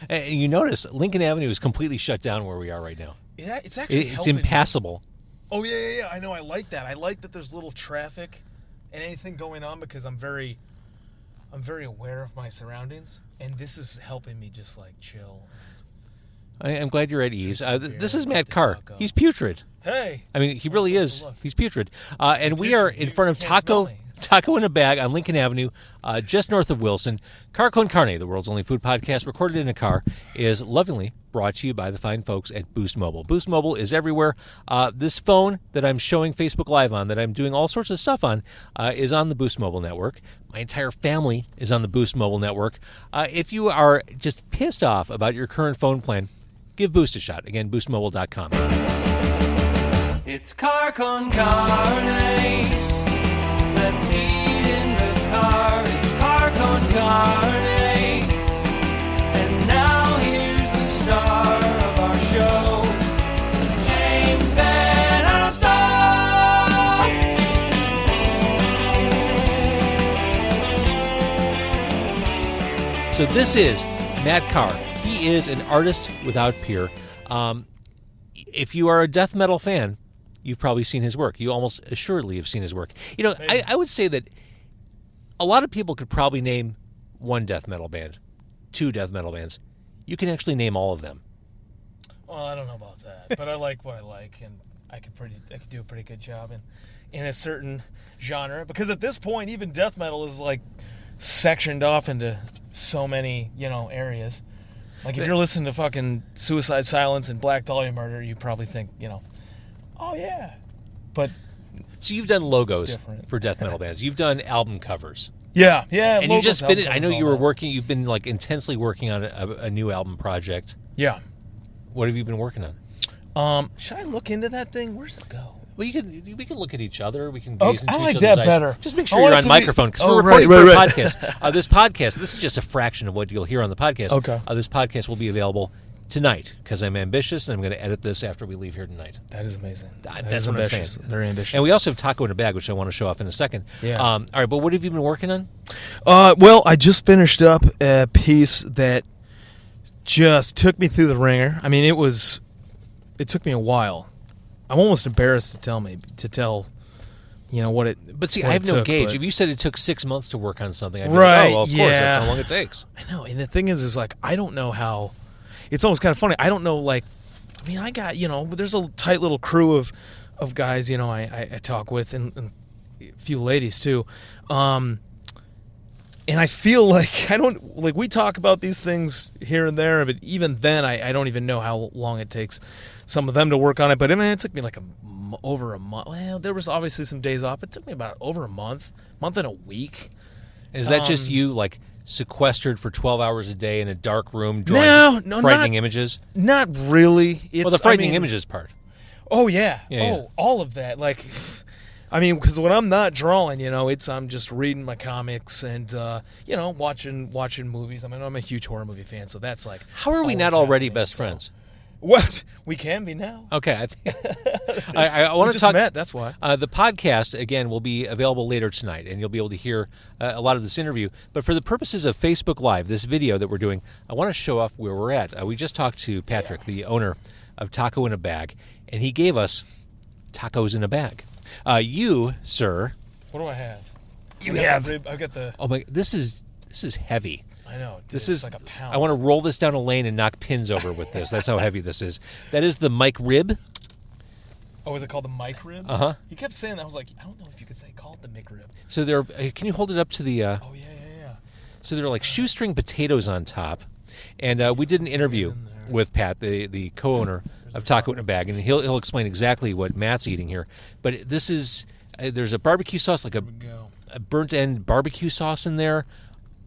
And you notice Lincoln Avenue is completely shut down where we are right now. Yeah, it's actually It's impassable. Oh, yeah. I know. I like that. I like that there's little traffic and anything going on because I'm very aware of my surroundings. And this is helping me just, like, chill. I'm glad you're at ease. This is Matt Carr. He's putrid. Hey. I mean, he really is. He's putrid. And we are in front of Taco in a Bag on Lincoln Avenue, just north of Wilson. Carr con Carne, the world's only food podcast recorded in a car, is lovingly brought to you by the fine folks at Boost Mobile. Boost Mobile is everywhere. This phone that I'm showing Facebook Live on, that I'm doing all sorts of stuff on, is on the Boost Mobile network. My entire family is on the Boost Mobile network. If you are just pissed off about your current phone plan, give Boost a shot. Again, boostmobile.com. It's Carr con Carne. Let's eat in the car. It's Carr con Carne. And now here's the star of our show, James Van Alstyne. So this is Matt Carr. He is an artist without peer. If you are a death metal fan, you've probably seen his work. You almost assuredly have seen his work. You know, I would say that a lot of people could probably name one death metal band, two death metal bands. You can actually name all of them. Well, I don't know about that, but I like what I like, and I could do a pretty good job in a certain genre. Because at this point, even death metal is like sectioned off into so many, areas. Like, if you're listening to fucking Suicide Silence and Black Dahlia Murder, you probably think, oh, yeah. But so you've done logos for death metal bands. You've done album covers. Yeah. And you just finished. I know you were working. You've been like intensely working on a new album project. Yeah. What have you been working on? Should I look into that thing? Where's it go? Well, we can look at each other. We can gaze into I each like other's that eyes. better. Just make sure you're on microphone because we're recording for a podcast. This is just a fraction of what you'll hear on the podcast. Okay. This podcast will be available tonight because I'm ambitious and I'm going to edit this after we leave here tonight. That is amazing. That's what I'm saying. Very ambitious. And we also have Taco in a Bag, which I want to show off in a second. Yeah. All right, but what have you been working on? Well, I just finished up a piece that just took me through the ringer. I mean, it took me a while. I'm almost embarrassed to tell what it. But see, I have no gauge. If you said it took 6 months to work on something, I'd be right, like, oh, well, of course, that's how long it takes. I know, and the thing is like I don't know how. It's almost kind of funny. I don't know, like, I mean, I got there's a tight little crew of guys I talk with and a few ladies too, and I feel like I don't like we talk about these things here and there, but even then I don't even know how long it takes some of them to work on it. But I mean, it took me like over a month. Well, there was obviously some days off. It took me about over a month and a week. Is that just you like sequestered for 12 hours a day in a dark room drawing frightening images? Not really. Well, the frightening images part. Oh yeah. All of that. Like, I mean, because when I'm not drawing, I'm just reading my comics and watching movies. I mean, I'm a huge horror movie fan, so that's like. How are we not already best friends? What? We can be now. Okay. I want to talk. Met, that's why. The podcast, again, will be available later tonight, and you'll be able to hear a lot of this interview. But for the purposes of Facebook Live, this video that we're doing, I want to show off where we're at. We just talked to Patrick, the owner of Taco in a Bag, and he gave us tacos in a bag. You, sir. What do I have? I've got the. Oh, my. This is heavy. I know. Dude, this is like a pound. I want to roll this down a lane and knock pins over with this. That's how heavy this is. That is the Mike Rib. Oh, is it called the Mike Rib? Uh-huh. He kept saying that. I was like, I don't know if you could call it the Mike Rib. So there. Can you hold it up to the? Oh yeah. So there are like shoestring potatoes on top, and we did an interview with Pat, the co-owner of Taco in a Bag, and he'll explain exactly what Matt's eating here. But this is there's a barbecue sauce, like a burnt end barbecue sauce in there.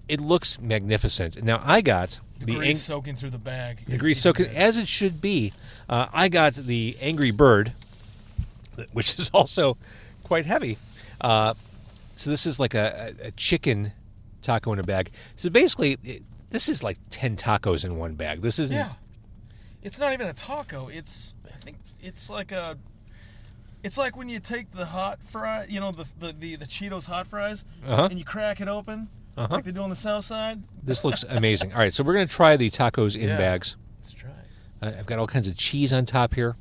It looks magnificent. Now, I got the grease soaking through the bag. The grease soaking, as it should be. I got the Angry Bird, which is also quite heavy. So this is like a chicken taco in a bag. So basically, this is like 10 tacos in one bag. This isn't... Yeah. It's not even a taco. I think it's like a... It's like when you take the hot fry, the Cheetos hot fries, and you crack it open. like they do on the south side. This looks amazing. All right, so we're going to try the tacos in bags. Let's try. I've got all kinds of cheese on top here.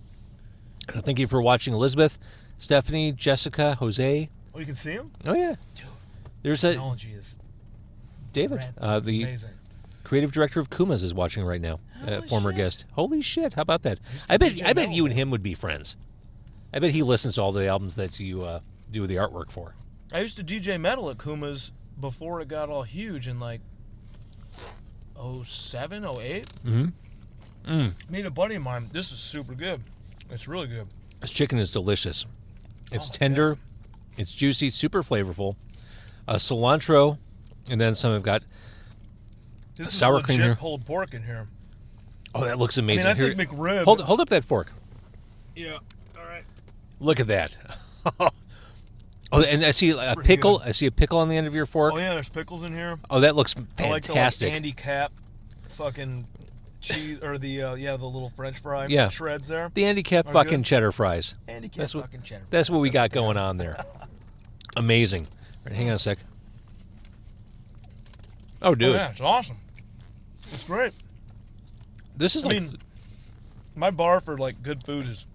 And thank you for watching, Elizabeth, Stephanie, Jessica, Jose. Oh, you can see them? Oh, yeah. Dude, There's technology is David, the amazing. creative director of Kuma's, is watching right now. Former guest. Holy shit! How about that? He's I bet DJ you and him would be friends. I bet he listens to all the albums that you do the artwork for. I used to DJ metal at Kuma's before it got all huge in like 07, 08. Mm-hmm. Me and a buddy of mine. This is super good. It's really good. This chicken is delicious. It's tender, it's juicy, super flavorful. Cilantro, and then some have got This sour is cream legit here. pulled pork in here. Oh, that looks amazing. I Here- think McRib. hold up that fork. Yeah. All right. Look at that. Oh, and I see a pretty pickle. good. I see a pickle on the end of your fork. Oh yeah, there's pickles in here. Oh, that looks I like the fantastic. Andy Cap, fucking cheese or the the little French fry Yeah. shreds there. The handicap Are fucking good. cheddar fries. Andy Cap That's what- fucking cheddar. That's what we got fries. going on there. Amazing. All right, hang on a sec. Oh, Oh dude. yeah, it's awesome. It's great. This is I like... mean, my bar for like good food is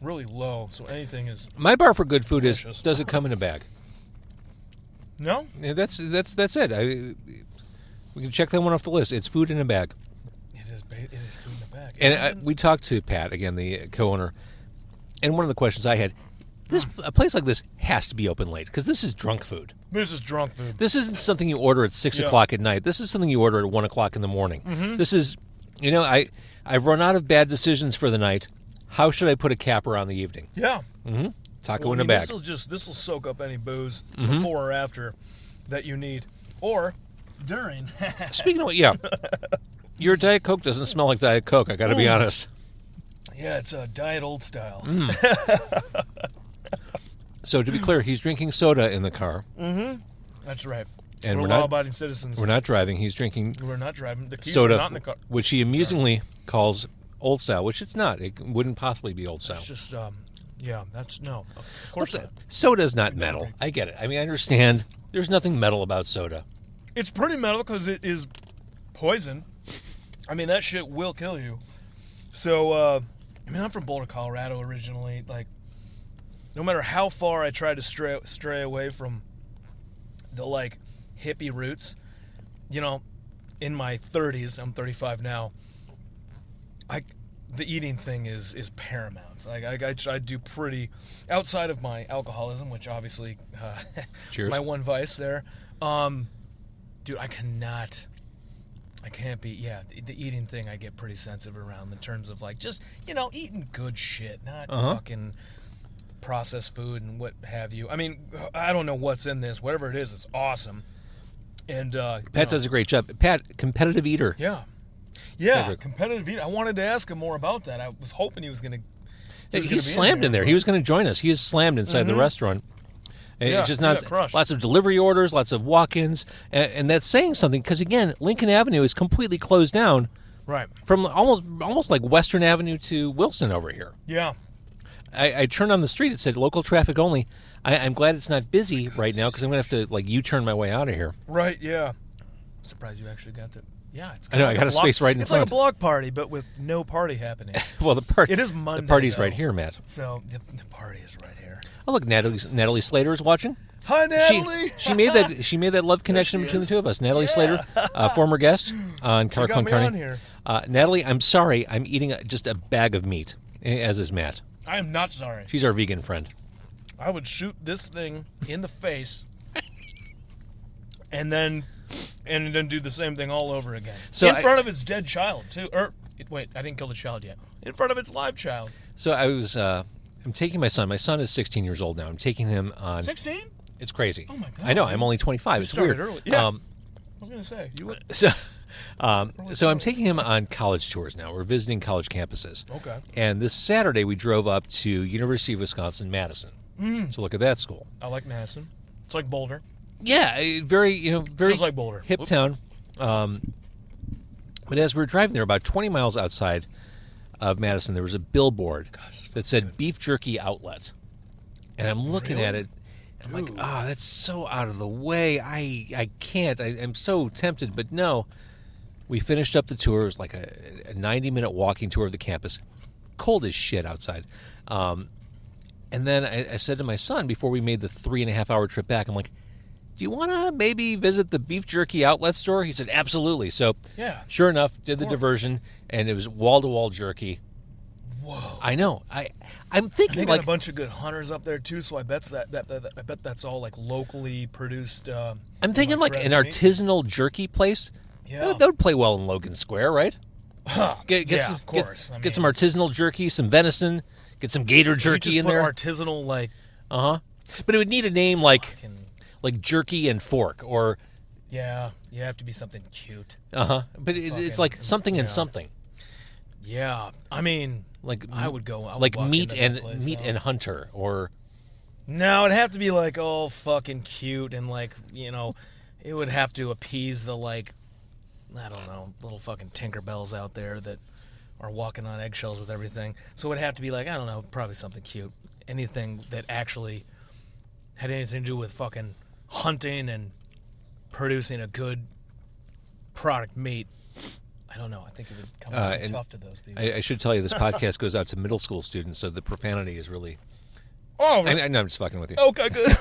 really low, so anything is my bar for good food is, delicious. does it come in a bag? no. Yeah, that's it. We can check that one off the list. It's food in a bag. It is food in the bag. And we talked to Pat, again, the co-owner, and one of the questions I had, a place like this has to be open late, because this is drunk food. This is drunk food. This isn't something you order at 6 Yeah. o'clock at night. This is something you order at 1 o'clock in the morning. Mm-hmm. This is, I've run out of bad decisions for the night. How should I put a cap around the evening? Yeah. Taco Well, in I a mean, bag. This will soak up any booze Mm-hmm. before or after that you need, or during. Speaking of, yeah, your Diet Coke doesn't smell like Diet Coke, I got to be honest. Yeah, it's a diet old style. So to be clear, he's drinking soda in the car, That's right. and we're we're not law-abiding citizens. we're not driving. He's drinking We're not driving. The keys soda, are not in the car. which he amusingly calls old style, which it's not. It wouldn't possibly be old style. It's just, yeah, that's no. Of course not. Soda's not metal. I get it. I mean, I understand. There's nothing metal about soda. It's pretty metal because it is poison. I mean, that shit will kill you. So, I mean, I'm from Boulder, Colorado originally. Like, no matter how far I try to stray away from the, like, hippie roots, in my 30s, I'm 35 now, the eating thing is paramount. Like, I do pretty, outside of my alcoholism, which obviously, Cheers. my one vice there, dude, I can't be, the eating thing I get pretty sensitive around in terms of, like, just, eating good shit, not fucking processed food and what have you. I mean, I don't know what's in this. Whatever it is, it's awesome. And Pat does a great job. Pat, competitive eater. yeah, Patrick. competitive eating. I wanted to ask him more about that. I was hoping he was going to. He's slammed in there. He was going to join us. He is slammed inside the restaurant. And Yeah, it's just he not got crushed. lots of delivery orders, lots of walk-ins, and that's saying something because again, Lincoln Avenue is completely closed down Right. from almost like Western Avenue to Wilson over here. Yeah. I turned on the street. It said local traffic only. I'm glad it's not busy right now because I'm going to have to like U-turn my way out of here. Right. Yeah. I'm surprised you actually got to. Yeah, it's. I know, like I got a block- space right in it's front. like a block party, but with no party happening. Well, It is Monday, The party's though. right here, Matt. So the party is right here. Oh, look, Natalie Slater is watching. Hi, Natalie. She made that love connection she between the is. two of us. Natalie Slater, former guest on Carr got me Carney. on here. Natalie, I'm sorry. I'm eating just a bag of meat, as is Matt. I am not sorry. She's our vegan friend. I would shoot this thing in the face, and then do the same thing all over again. So in front of its dead child too. Wait, I didn't kill the child yet. In front of its live child. So I was. I'm taking my son. My son is 16 years old now. I'm taking him on. 16? It's crazy. Oh my God. I know. I'm only 25. It's started weird. early. Yeah. I was gonna say you would. So I'm taking him on college tours now. We're visiting college campuses. Okay. And this Saturday we drove up to University of Wisconsin-Madison to look at that school. I like Madison. It's like Boulder. Yeah, very Just like Boulder. hip Whoop. town. But as we were driving there, about 20 miles outside of Madison, there was a billboard that said "Beef Jerky Outlet," and I'm looking at it. I'm like, that's so out of the way. I can't. I'm so tempted, but no. We finished up the tour. It was like a 90-minute walking tour of the campus. Cold as shit outside. And then I said to my son before we made the 3.5-hour trip back, I'm like, do you want to maybe visit the beef jerky outlet store? He said, absolutely. So, sure enough, did the diversion, and it was wall-to-wall jerky. Whoa! I know. I'm thinking they got like a bunch of good hunters up there too. So I bet I bet that's all like locally produced. I'm thinking like an artisanal jerky place. Yeah, that would play well in Logan Square, right? Get some, of course. Get some artisanal jerky, some venison, get some gator jerky in there. Artisanal, like But it would need a name like Jerky and Fork, or you have to be something cute. But it's like something and something. Yeah, I mean, like I would go like meat and hunter, or no, it'd have to be like all fucking cute and like it would have to appease the like. I don't know, little fucking Tinkerbells out there that are walking on eggshells with everything. So it would have to be like, I don't know, probably something cute. Anything that actually had anything to do with fucking hunting and producing a good product meat. I don't know. I think it would come out tough to those people. I should tell you, this podcast goes out to middle school students, so the profanity is really... Oh, I'm just fucking with you. Okay, good.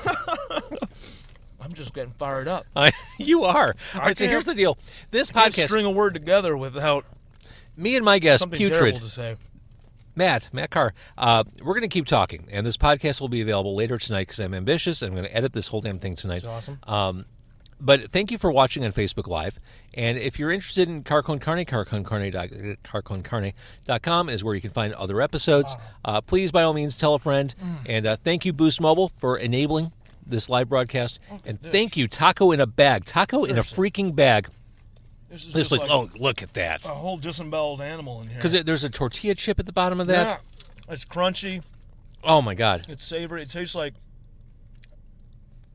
I'm just getting fired up. You are. All right, so here's the deal. This podcast... Can't string a word together without me and my guest, something Putrid, terrible to say. Matt Carr, we're going to keep talking, and this podcast will be available later tonight because I'm ambitious, and I'm going to edit this whole damn thing tonight. That's awesome. But thank you for watching on Facebook Live. And if you're interested in Carr Con Carne, carconcarne.com is where you can find other episodes. Please, by all means, tell a friend. And thank you, Boost Mobile, for enabling this live broadcast. And thank you, Taco in a Bag. Taco in a freaking bag. This place. Like look at that. A whole disemboweled animal in here. Because there's a tortilla chip at the bottom of that. Yeah. It's crunchy. Oh, my God. It's savory. It tastes like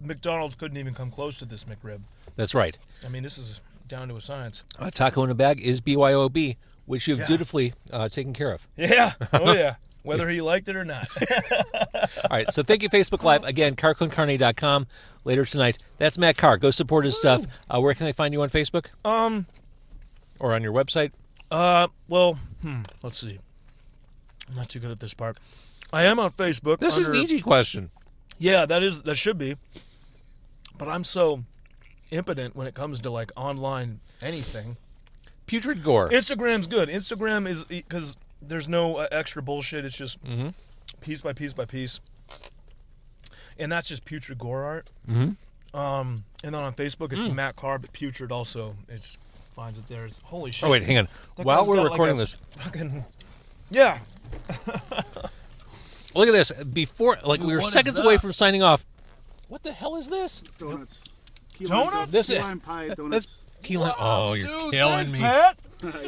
McDonald's couldn't even come close to this McRib. That's right. I mean, this is down to a science. Taco in a Bag is BYOB, which you've dutifully taken care of. Yeah. Oh, yeah. Whether he liked it or not. All right. So thank you, Facebook Live. Again, carconcarne.com later tonight. That's Matt Carr. Go support his stuff. Where can they find you on Facebook? Or on your website? Well, let's see. I'm not too good at this part. I am on Facebook. This is an easy question. Yeah, that should be. But I'm so impotent when it comes to like online anything. Putrid Gore. Instagram's good. Instagram is because there's no extra bullshit. It's just piece by piece by piece, and that's just Putrid Gore art. And then on Facebook it's Matt Carr, but Putrid also it finds it there. It's holy shit. Oh wait, hang on. While we're recording this, fucking yeah. Look at this. Before, like, we were seconds away from signing off. What the hell is this? Donuts. Donuts? This Key lime pie donuts. That's key lime. Oh, you're killing me. Pat.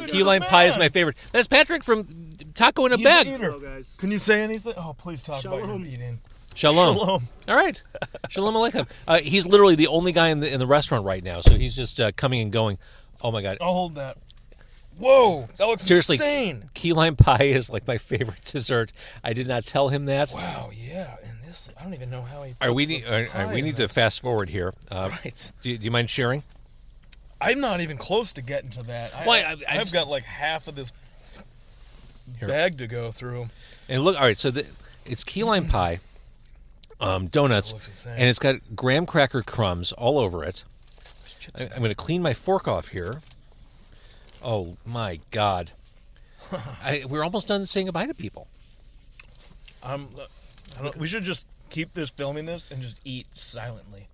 Key lime pie is my favorite. That's Patrick from Taco in a Bag. Hello, guys. Can you say anything? Oh, please talk about Shalom. your eating. Shalom. Shalom. All right. Shalom aleichem. He's literally the only guy in the restaurant right now, so he's just coming and going. Oh my God. I'll hold that. Whoa, that looks Seriously, insane. Key lime pie is like my favorite dessert. I did not tell him that. Wow, yeah, and this, I don't even know how he We need to fast forward here. Right. Do you mind sharing? I'm not even close to getting to that. I've got like half of this bag to go through. And look, all right, so it's key lime pie, donuts, and it's got graham cracker crumbs all over it. I'm going to clean my fork off here. Oh, my God. We're almost done saying goodbye to people. We should just keep filming this and just eat silently.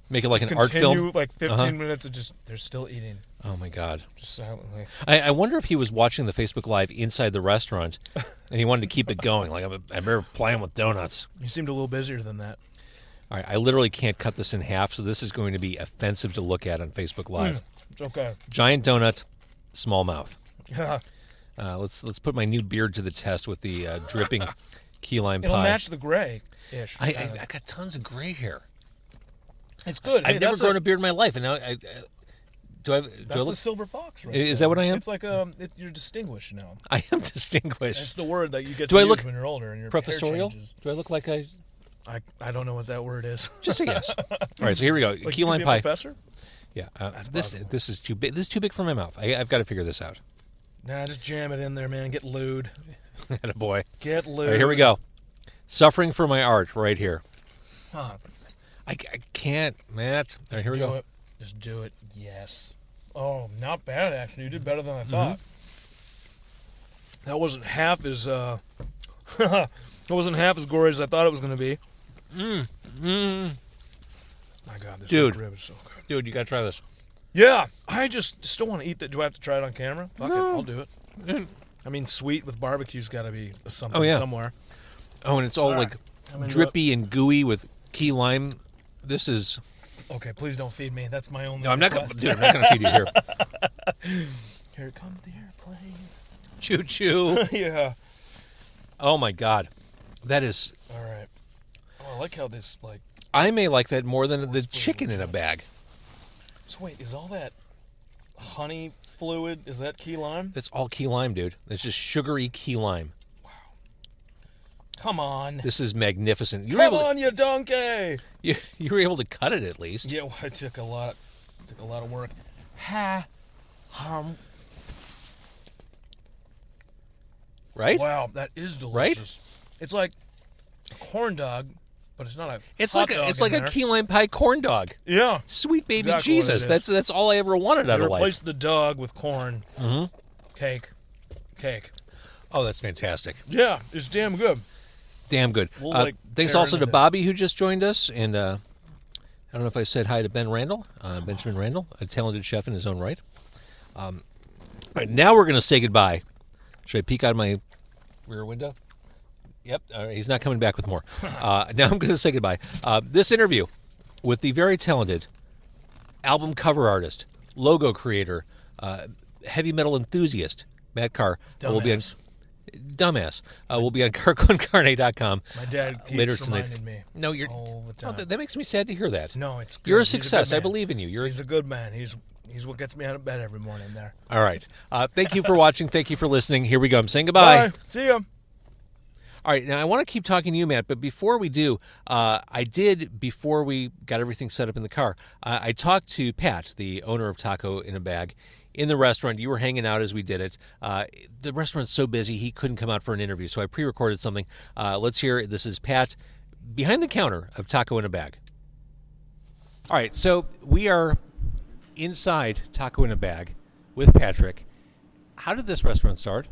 Make it like just an art film? Continue like 15 minutes of just, they're still eating. Oh, my God. Just silently. I wonder if he was watching the Facebook Live inside the restaurant, and he wanted to keep it going. Like, I'm ever playing with donuts. You seemed a little busier than that. All right, I literally can't cut this in half, so this is going to be offensive to look at on Facebook Live. It's okay. Giant donut, small mouth. Yeah. Let's put my new beard to the test with the dripping key lime pie. It'll match the gray-ish. I got tons of gray hair. It's good. I've never grown a beard in my life, and now do I That's the silver fox, right? Is that what I am? It's like you're distinguished now. I am distinguished. That's the word that you get Do to I use look when you're older and your professorial? hair changes. Do I look like I? I don't know what that word is. Just say yes. All right, so here we go. Like, Key you could lime be a pie. professor? Yeah, That's this is too big. This is too big for my mouth. I've got to figure this out. Nah, just jam it in there, man. Get lewd. Attaboy. Get lewd. All right, here we go. Suffering for my art right here. Huh. I can't, Matt. All right, here we go. It. Just do it. Yes. Oh, not bad, actually. You did better than I thought. That wasn't half as that wasn't half as gory as I thought it was going to be. My God, this Dude. rib is so good. Dude, you got to try this. Yeah, I just still want to eat that. Do I have to try it on camera? Fuck it, I'll do it. I mean, sweet with barbecue's got to be something somewhere. Oh, and it's all like drippy and gooey with key lime. This is... Okay, please don't feed me. That's my only No, I'm not going request. to feed you here. Here comes the airplane. Choo-choo. Yeah. Oh, my God. That is... All right. Oh, I like how this, like... I may like that more than the chicken in a bag. So wait, is all that honey fluid, is that key lime? That's all key lime, dude. It's just sugary key lime. Come on. This is magnificent. Come on, you donkey! You were able to cut it at least. Yeah, well, it took a lot of work. Right? Wow, that is delicious. Right? It's like a corn dog, but it's not a It's hot like dog it's like in a there. key lime pie corn dog. Yeah. Sweet baby Exactly what it Jesus. is. That's all I ever wanted out You of life. replace the dog with corn. Mm-hmm. Cake. Oh, that's fantastic. Yeah, it's damn good. Damn good. We'll, Thanks tear also into to this. Bobby who just joined us, and I don't know if I said hi to Ben Randall, Benjamin Randall, a talented chef in his own right. All right, now we're going to say goodbye. Should I peek out my rear window? Yep, all right, he's not coming back with more. Now I'm going to say goodbye. This interview with the very talented album cover artist, logo creator, heavy metal enthusiast, Matt Carr, will be on Dumbass. Will be on carconcarne.com My dad keeps later tonight. reminding me. No, you're. all the time. Oh, that makes me sad to hear that. No, it's good. You're a He's success. good I man. believe in you. He's a good man. He's what gets me out of bed every morning there. All right. Thank you for watching. Thank you for listening. Here we go. I'm saying goodbye. Bye. See ya. All right. Now, I want to keep talking to you, Matt, but before we do, before we got everything set up in the car, I talked to Pat, the owner of Taco in a Bag, in the restaurant. You were hanging out as we did it. The restaurant's so busy, he couldn't come out for an interview, so I pre-recorded something. Let's hear it. This is Pat behind the counter of Taco in a Bag. All right, so we are inside Taco in a Bag with Patrick. How did this restaurant start?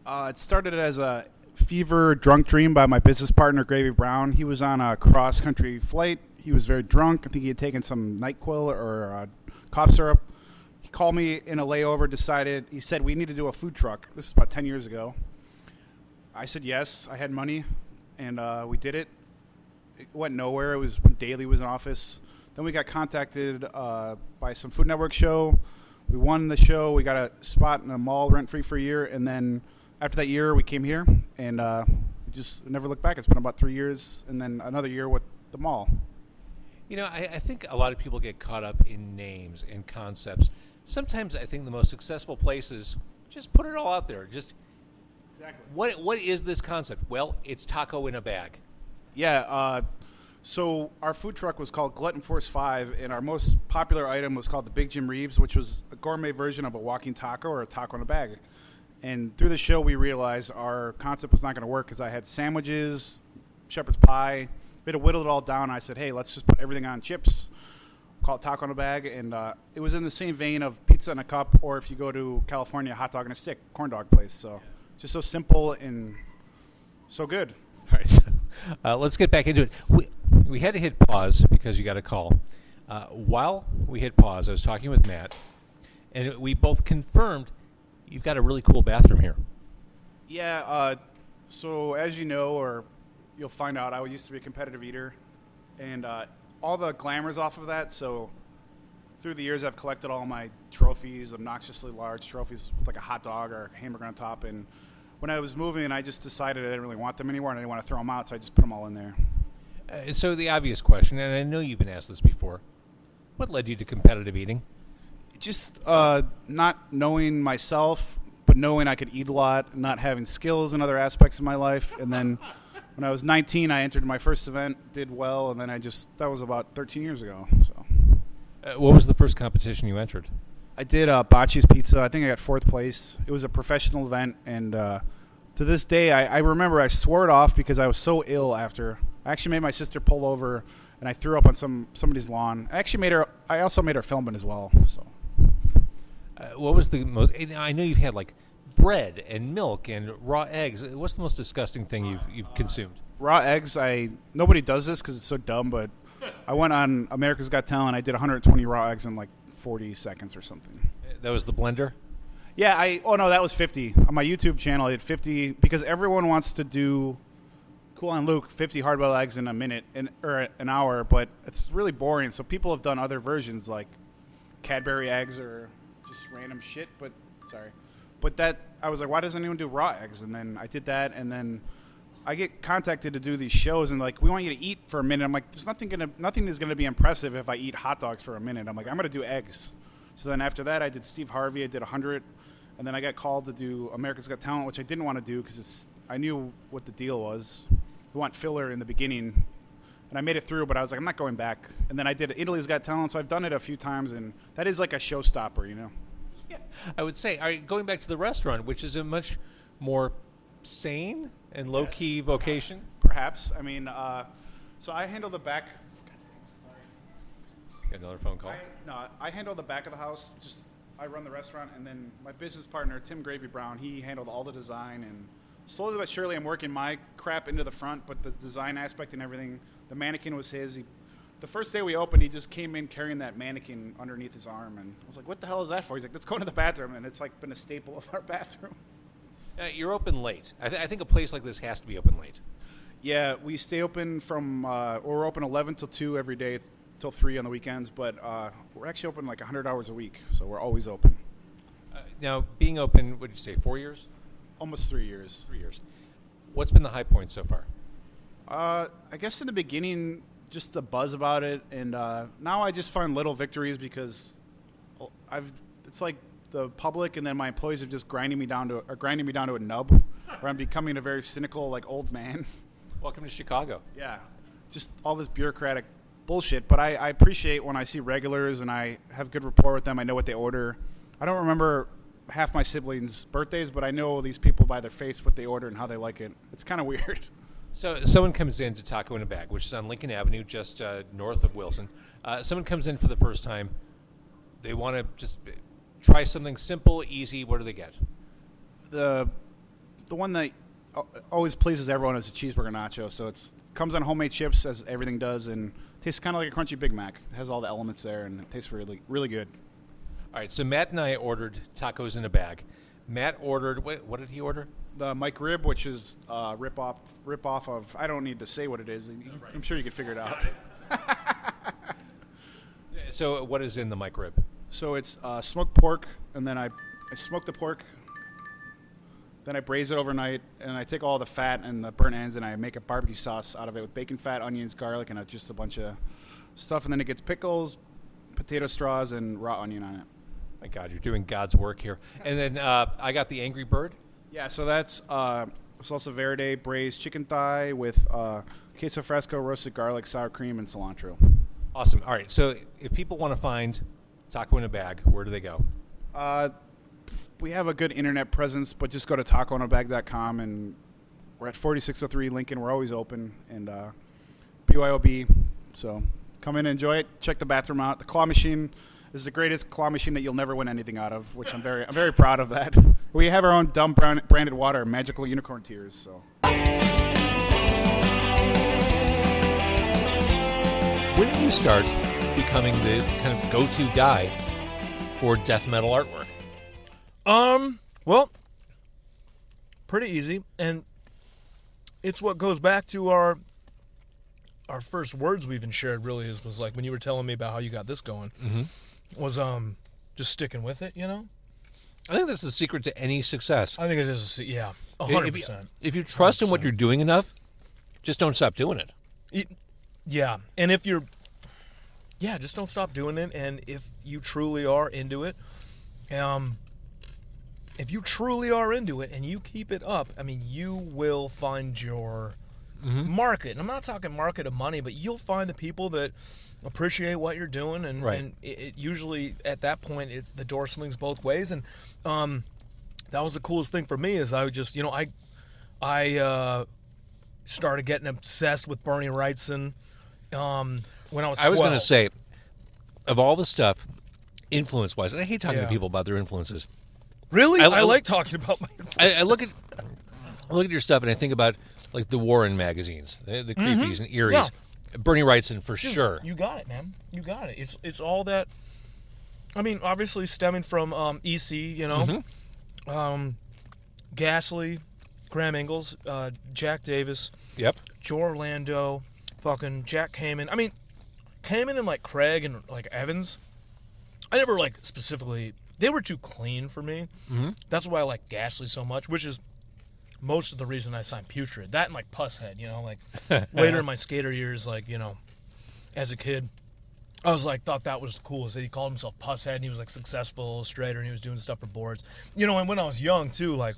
It started as a fever drunk dream by my business partner, Gravy Brown. He was on a cross-country flight. He was very drunk. I think he had taken some NyQuil or cough syrup. He called me in a layover, he said, we need to do a food truck. This is about 10 years ago. I said yes. I had money, and we did it. It went nowhere. It was when Daly was in office. Then we got contacted by some Food Network show. We won the show. We got a spot in a mall rent-free for a year, and then after that year, we came here, and we just never looked back. It's been about 3 years, and then another year with the mall. You know, I think a lot of people get caught up in names and concepts. Sometimes I think the most successful places just put it all out there. Just Exactly. what is this concept? Well, it's Taco in a Bag. Yeah, so our food truck was called Glutton Force 5, and our most popular item was called the Big Jim Reeves, which was a gourmet version of a walking taco or a taco in a bag. And through the show, we realized our concept was not going to work because I had sandwiches, shepherd's pie. We had to whittle it all down. I said, hey, let's just put everything on chips, call it taco in a bag. And it was in the same vein of pizza in a cup, or if you go to California, hot dog in a stick, corn dog place. So just so simple and so good. All right, so let's get back into it. We had to hit pause because you got a call. While we hit pause, I was talking with Matt, and we both confirmed you've got a really cool bathroom here. Yeah, so as you know, or you'll find out, I used to be a competitive eater, and all the glamour's off of that. So through the years, I've collected all my trophies, obnoxiously large trophies with like a hot dog or a hamburger on top. And when I was moving, I just decided I didn't really want them anymore, and I didn't want to throw them out, so I just put them all in there. So the obvious question, and I know you've been asked this before, what led you to competitive eating? Just not knowing myself, but knowing I could eat a lot, not having skills in other aspects of my life, and then when I was 19, I entered my first event, did well, and then that was about 13 years ago. So What was the first competition you entered? I did Bocce's Pizza. I think I got 4th place. It was a professional event, and to this day, I remember I swore it off because I was so ill after. I actually made my sister pull over, and I threw up on somebody's lawn. I also made her film it as well. So What was the most? I know you've had like bread and milk and raw eggs. What's the most disgusting thing you've consumed? raw eggs. Nobody does this because it's so dumb, but I went on America's Got Talent. I did 120 raw eggs in like 40 seconds or something. That was the blender? Yeah, oh no, that was 50. On my YouTube channel, I did 50 because everyone wants to do Cool on Luke 50 hard-boiled eggs in a minute or an hour, but it's really boring. So people have done other versions like Cadbury eggs or just random shit, but that I was like, why doesn't anyone do raw eggs? And then I did that, and then I get contacted to do these shows, and like, we want you to eat for a minute. I'm like, there's nothing is gonna be impressive if I eat hot dogs for a minute. I'm like, I'm gonna do eggs. So then after that, I did Steve Harvey. I did 100, and then I got called to do America's Got Talent, which I didn't want to do because I knew what the deal was. We want filler in the beginning, and I made it through, but I was like, I'm not going back. And then I did Italy's Got Talent, so I've done it a few times, and that is like a showstopper, you know? Yeah, I would say. All right, going back to the restaurant, which is a much more sane and low-key vocation. Perhaps. I mean, so I handle the back. Got another phone call. I handle the back of the house. I run the restaurant, and then my business partner, Tim Gravy Brown, he handled all the design, and slowly but surely I'm working my crap into the front, but the design aspect and everything, the mannequin was his. The first day we opened, he just came in carrying that mannequin underneath his arm, and I was like, what the hell is that for? He's like, let's go to the bathroom, and it's like been a staple of our bathroom. You're open late. I think a place like this has to be open late. Yeah, we stay open we're open 11 till 2 every day, till 3 on the weekends, but we're actually open like 100 hours a week, so we're always open. Now, being open, what did you say, 4 years? Almost 3 years. 3 years. What's been the high point so far? I guess in the beginning, just the buzz about it, and now I just find little victories because it's like the public and then my employees are just grinding me down to a nub, where I'm becoming a very cynical, like, old man. Welcome to Chicago. Yeah, just all this bureaucratic bullshit. But I appreciate when I see regulars and I have good rapport with them. I know what they order. I don't remember half my siblings' birthdays, but I know these people by their face what they order and how they like it. It's kind of weird. So someone comes in to Taco in a Bag, which is on Lincoln Avenue, just north of Wilson. Someone comes in for the first time. They want to just try something simple, easy. What do they get? The one that always pleases everyone is a cheeseburger nacho. So it comes on homemade chips, as everything does, and tastes kind of like a crunchy Big Mac. It has all the elements there, and it tastes really, really good. All right, so Matt and I ordered tacos in a bag. Matt ordered, what did he order? The Mike Rib, which is rip off of, I don't need to say what it is. I'm sure you can figure it out. So what is in the Mike Rib? So it's smoked pork, and then I smoke the pork, then I braise it overnight, and I take all the fat and the burnt ends, and I make a barbecue sauce out of it with bacon fat, onions, garlic, and just a bunch of stuff, and then it gets pickles, potato straws, and raw onion on it. My God, you're doing God's work here. And then I got the Angry Bird. Yeah, so that's salsa verde braised chicken thigh with queso fresco, roasted garlic, sour cream, and cilantro. Awesome. All right, so if people want to find Taco in a Bag, where do they go? We have a good internet presence, but just go to tacoinabag.com, and we're at 4603 Lincoln. We're always open, and BYOB. So come in and enjoy it. Check the bathroom out. The claw machine is the greatest claw machine that you'll never win anything out of, which I'm very proud of that. We have our own dumb branded water, Magical Unicorn Tears. So. When did you start becoming the kind of go-to guy for death metal artwork? Well, pretty easy, and it's what goes back to our first words we even shared. Really, was like when you were telling me about how you got this going. Mm-hmm. Was just sticking with it, you know. I think that's the secret to any success. I think it is. 100%. If you trust 100%. In what you're doing enough, just don't stop doing it. Yeah, and if you're, just don't stop doing it. And if you truly are into it, and you keep it up, I mean, you will find your market. And I'm not talking market of money, but you'll find the people that appreciate what you're doing, and, Right. and it usually at that point the door swings both ways. And that was the coolest thing for me is I would just, I started getting obsessed with Bernie Wrightson when I was 12. I was going to say, of all the stuff, influence-wise, and I hate talking to Yeah. people about their influences. Really? I- I like talking about my I look at your stuff and I think about like the Warren magazines, the creepies and Eries. Yeah. Bernie Wrightson for Dude, sure. You got it, man. You got it. It's all that. I mean, obviously stemming from EC, Gasly, Graham Ingalls, Jack Davis, Yep. Joe Orlando, fucking Jack Kamen. I mean, Kamen and like Craig and like Evans. I never like specifically. They were too clean for me. Mm-hmm. That's why I like Gasly so much, which is most of the reason I signed Putrid. That and like Pusshead, like later in my skater years, like, as a kid, I was like, thought that was cool. Is that he called himself Pusshead and he was like successful illustrator and he was doing stuff for boards. And when I was young too, like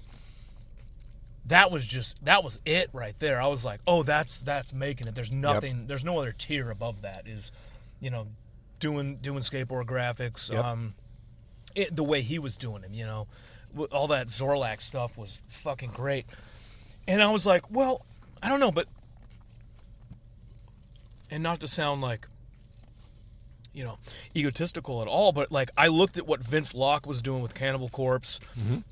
that was it right there. I was like, oh, that's making it. There's nothing, there's no other tier above that is, doing skateboard graphics. Yep. The way he was doing them, all that Zorlak stuff was fucking great. And I was like, well, I don't know, but, and not to sound like, egotistical at all, but like I looked at what Vince Locke was doing with Cannibal Corpse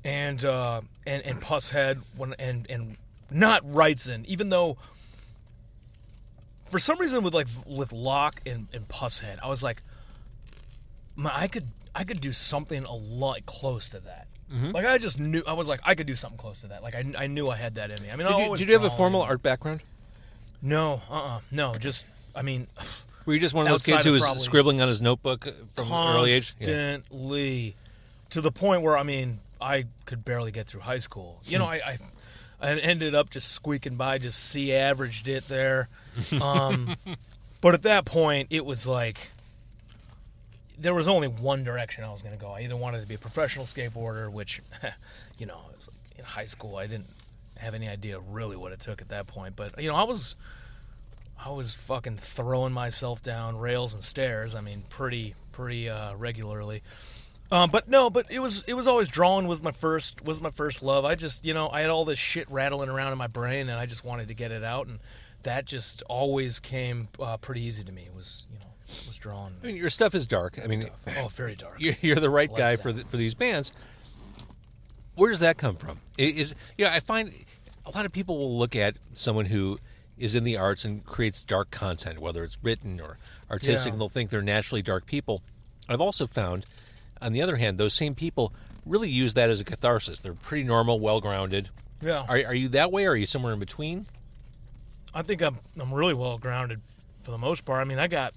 and Pusshead and not Wrightson, even though for some reason with Locke and Pusshead, I was like, I could do something a lot close to that. Like I just knew, I was like, I could do something close to that. Like I knew I had that in me. I mean, Did you have a formal art background? No, no, just, I mean, Were you just one of those kids who was scribbling on his notebook from an early age? Constantly. To the point where, I mean, I could barely get through high school. I ended up just squeaking by, just C-averaged it there. But at that point, it was like, there was only one direction I was going to go. I either wanted to be a professional skateboarder, which, it was like in high school, I didn't have any idea really what it took at that point. But, I was fucking throwing myself down rails and stairs. I mean, pretty regularly. But it was always drawing was my first love. I just, I had all this shit rattling around in my brain, and I just wanted to get it out, and that just always came pretty easy to me. It was drawing. I mean, your stuff is dark. I mean, very dark. You're the right guy that. for these bands. Where does that come from? I find a lot of people will look at someone who is in the arts and creates dark content, whether it's written or artistic, and they'll think they're naturally dark people. I've also found, on the other hand, those same people really use that as a catharsis. They're pretty normal, well-grounded. Yeah. Are you that way, or are you somewhere in between? I think I'm really well-grounded for the most part. I mean, I got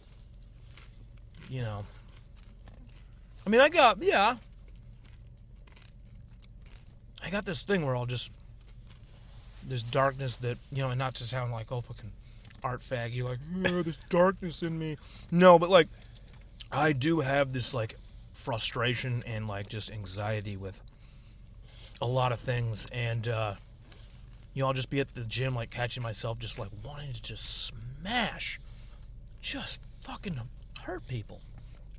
this thing where I'll just, this darkness that, and not to sound like, oh, fucking art faggy, like, this darkness in me. No, but, like, I do have this, like, frustration and, like, just anxiety with a lot of things. And, I'll just be at the gym, like, catching myself just, like, wanting to just smash, just fucking hurt people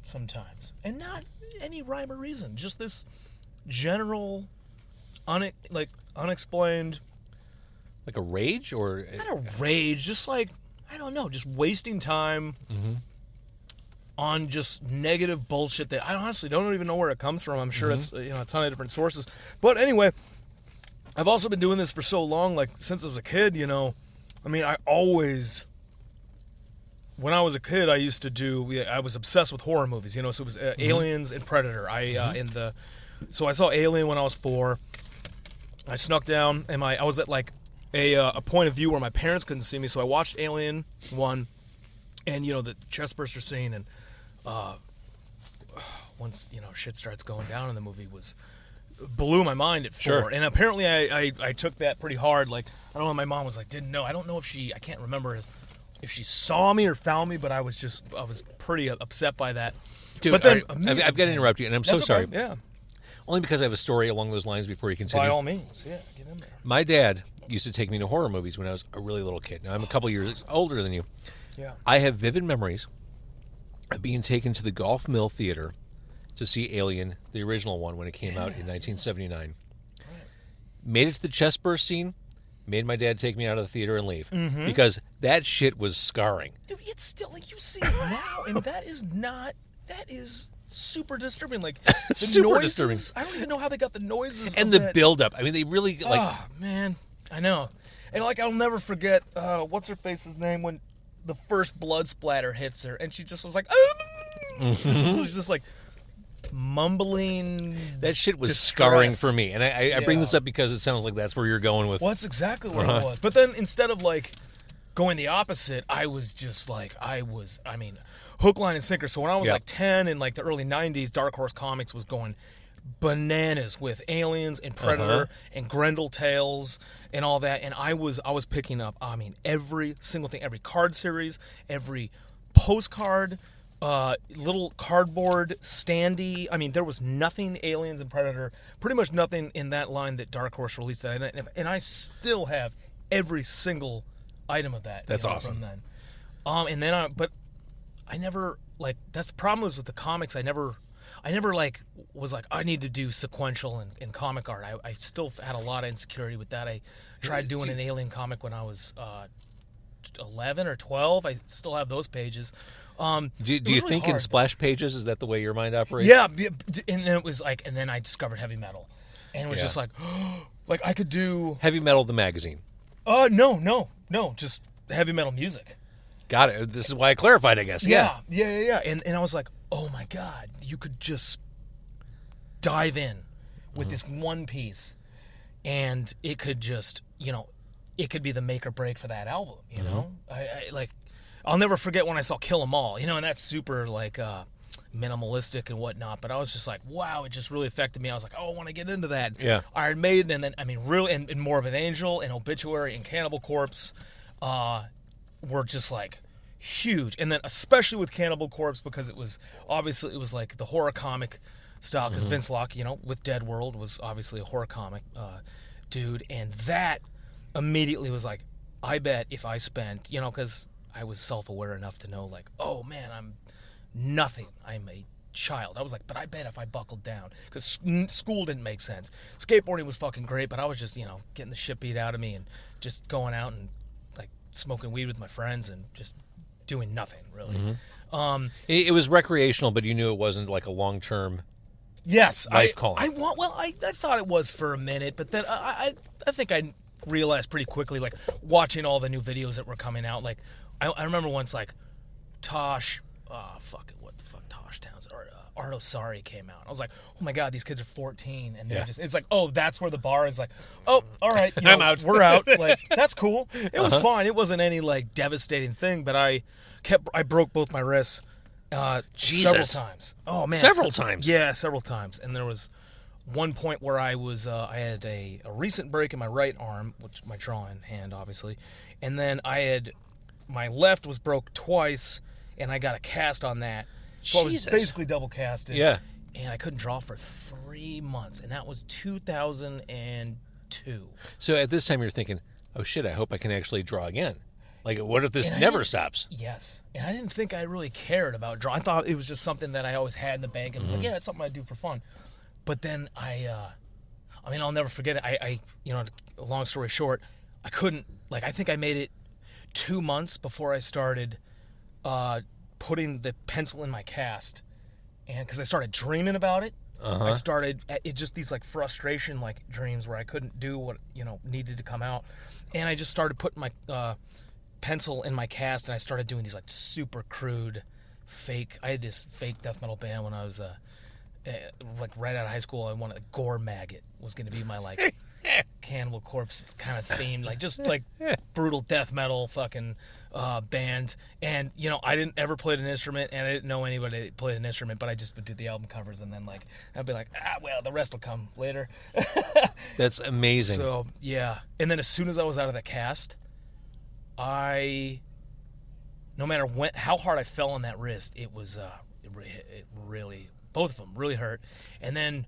sometimes. And not any rhyme or reason. Just this general, unexplained... Like a rage, or not a rage, just like, I don't know, just wasting time on just negative bullshit that I honestly don't even know where it comes from. I'm sure it's a ton of different sources. But anyway, I've also been doing this for so long, like since as a kid, I mean, I always, when I was a kid, I was obsessed with horror movies, so it was Aliens and Predator. So I saw Alien when I was 4. I snuck down, and I was at like a point of view where my parents couldn't see me, so I watched Alien 1, and the chestburster scene, and once shit starts going down in the movie blew my mind at 4. Sure. And apparently I took that pretty hard. Like, I don't know, my mom was like, didn't know. I don't know I can't remember if she saw me or found me, but I was pretty upset by that. Dude, but then I've got to interrupt you, and I'm so sorry. Okay. Yeah. only because I have a story along those lines before you continue. By all means, yeah, get in there. My dad used to take me to horror movies when I was a really little kid. Now, I'm a couple years older than you. Yeah. I have vivid memories of being taken to the Golf Mill Theater to see Alien, the original one, when it came out in 1979. Made it to the chest burst scene, made my dad take me out of the theater and leave. Because that shit was scarring. Dude, it's still, like, you see it now, and that is super disturbing. Like, the Super noises, disturbing. I don't even know how they got the noises. And of the that. build-up. I mean, they really, like... Oh, man. I know. And, like, I'll never forget, what's-her-face's name when the first blood splatter hits her, and she just was like, she's just like mumbling. That shit was distress. scarring for me. And I bring Yeah. this up because it sounds like that's where you're going with... Well, that's exactly where it was. But then instead of, like, going the opposite, I was just like, hook, line, and sinker. So when I was, like, 10 in, like, the early 90s, Dark Horse Comics was going bananas with Aliens and Predator and Grendel Tales and all that. And I was picking up, every single thing, every card series, every postcard, little cardboard standee. I mean, there was nothing Aliens and Predator, pretty much nothing in that line that Dark Horse released that and I still have every single item of that. That's awesome. From then. But I never, like, that's the problem was with the comics. I never like was like I need to do sequential and comic art. I still had a lot of insecurity with that. I tried doing an Alien comic when I was 11 or 12. I still have those pages. Do you really think in hard. splash pages, is that the way your mind operates? Yeah, and then it was like, and then I discovered heavy metal, and it was just like, like I could do Heavy Metal, the magazine. no, just heavy metal music. Got it. This is why I clarified, I guess. Yeah. And I was like, oh my God, you could just dive in with this one piece, and it could just, it could be the make or break for that album. You know, I'll never forget when I saw Kill 'Em All. And that's super like minimalistic and whatnot. But I was just like, wow, it just really affected me. I was like, oh, I want to get into that. Yeah. Iron Maiden, and then really, and Morbid Angel, and Obituary, and Cannibal Corpse. Were just like huge, and then especially with Cannibal Corpse because it was like the horror comic style because Vince Locke, with Dead World was obviously a horror comic dude, and that immediately was like, I bet if I spent, because I was self-aware enough to know like, oh man, I'm nothing, I'm a child. I was like, but I bet if I buckled down, because school didn't make sense. Skateboarding was fucking great, but I was just getting the shit beat out of me and just going out and smoking weed with my friends and just doing nothing really. It was recreational, but you knew it wasn't like a long-term Yes, life calling. I thought it was for a minute, but then I think I realized pretty quickly, like watching all the new videos that were coming out. Like I remember once like Tosh, what the fuck, Tosh Townsend or Art Osari came out. I was like, oh my God, these kids are 14, and it's like, oh, that's where the bar is. Like, oh, all right, I'm out. We're out. Like, that's cool. It was fine. It wasn't any like devastating thing, but I broke both my wrists several times. Oh man, Several times? Yeah, several times. And there was one point where I had a recent break in my right arm, which my drawing hand obviously, and then my left was broke twice, and I got a cast on that. So I was basically double casted. Yeah. And I couldn't draw for 3 months, and that was 2002. So at this time you're thinking, oh shit, I hope I can actually draw again. Like, what if this never stops? Yes. And I didn't think I really cared about drawing. I thought it was just something that I always had in the bank, and was like, yeah, it's something I do for fun. But then I'll never forget it. Long story short, I couldn't, I think I made it 2 months before I started putting the pencil in my cast, and because I started dreaming about it, I started just these frustration dreams where I couldn't do what needed to come out, and I just started putting my pencil in my cast, and I started doing these super crude fake. I had this fake death metal band when I was right out of high school. I wanted Gore Maggot was going to be my Cannibal Corpse kind of theme, just brutal death metal fucking band. And I didn't ever play an instrument, and I didn't know anybody that played an instrument, but I just would do the album covers, and then I'd be like, well, the rest will come later. That's amazing. So yeah, and then as soon as I was out of the cast, no matter how hard I fell on that wrist, it was it really, both of them really hurt. And then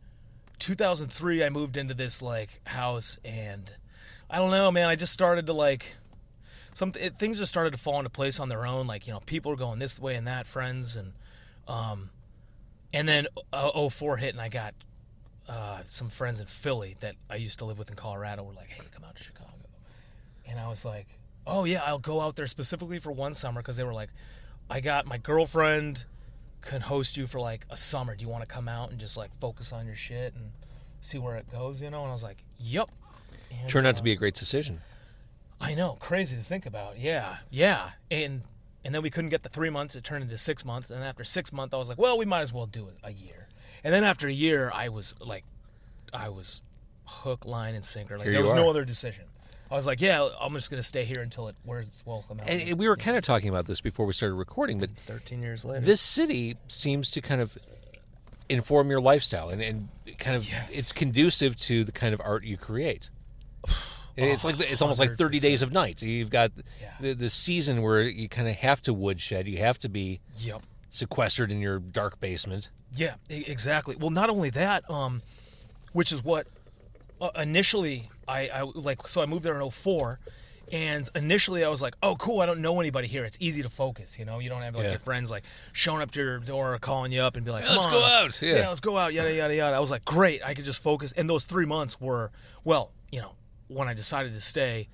2003, I moved into this like house, and I don't know, man. I just started to like things just started to fall into place on their own. Like, you know, people were going this way and that, friends, and then 04 hit, and I got some friends in Philly that I used to live with in Colorado were like, hey, come out to Chicago. And I was like, oh, yeah, I'll go out there specifically for one summer, because they were like, I got my girlfriend can host you for like a summer. Do you want to come out and just like focus on your shit and see where it goes, you know? And I was like, yep. And, Turned out to be a great decision. I know, crazy to think about. Yeah. And then we couldn't get the 3 months. It turned into 6 months. And after 6 months, I was like, well, we might as well do it a year. And then after a year, I was hook, line, and sinker. Like, there was no other decision. I was like, yeah, I'm just going to stay here until it wears its welcome out. And we were kind of talking about this before we started recording, but 13 years later, this city seems to kind of inform your lifestyle, and kind of it's conducive to the kind of art you create. It's like it's almost like 30 Days of Night. You've got the season where you kind of have to woodshed. You have to be sequestered in your dark basement. Yeah, exactly. Well, not only that, which is what initially I like. So I moved there in 04, and initially I was like, oh, cool, I don't know anybody here. It's easy to focus, you know? You don't have like your friends like showing up to your door or calling you up and be like, let's go out. Yeah, let's go out, yada, yada, yada. I was like, great, I could just focus. And those 3 months were, well, you know, when I decided to stay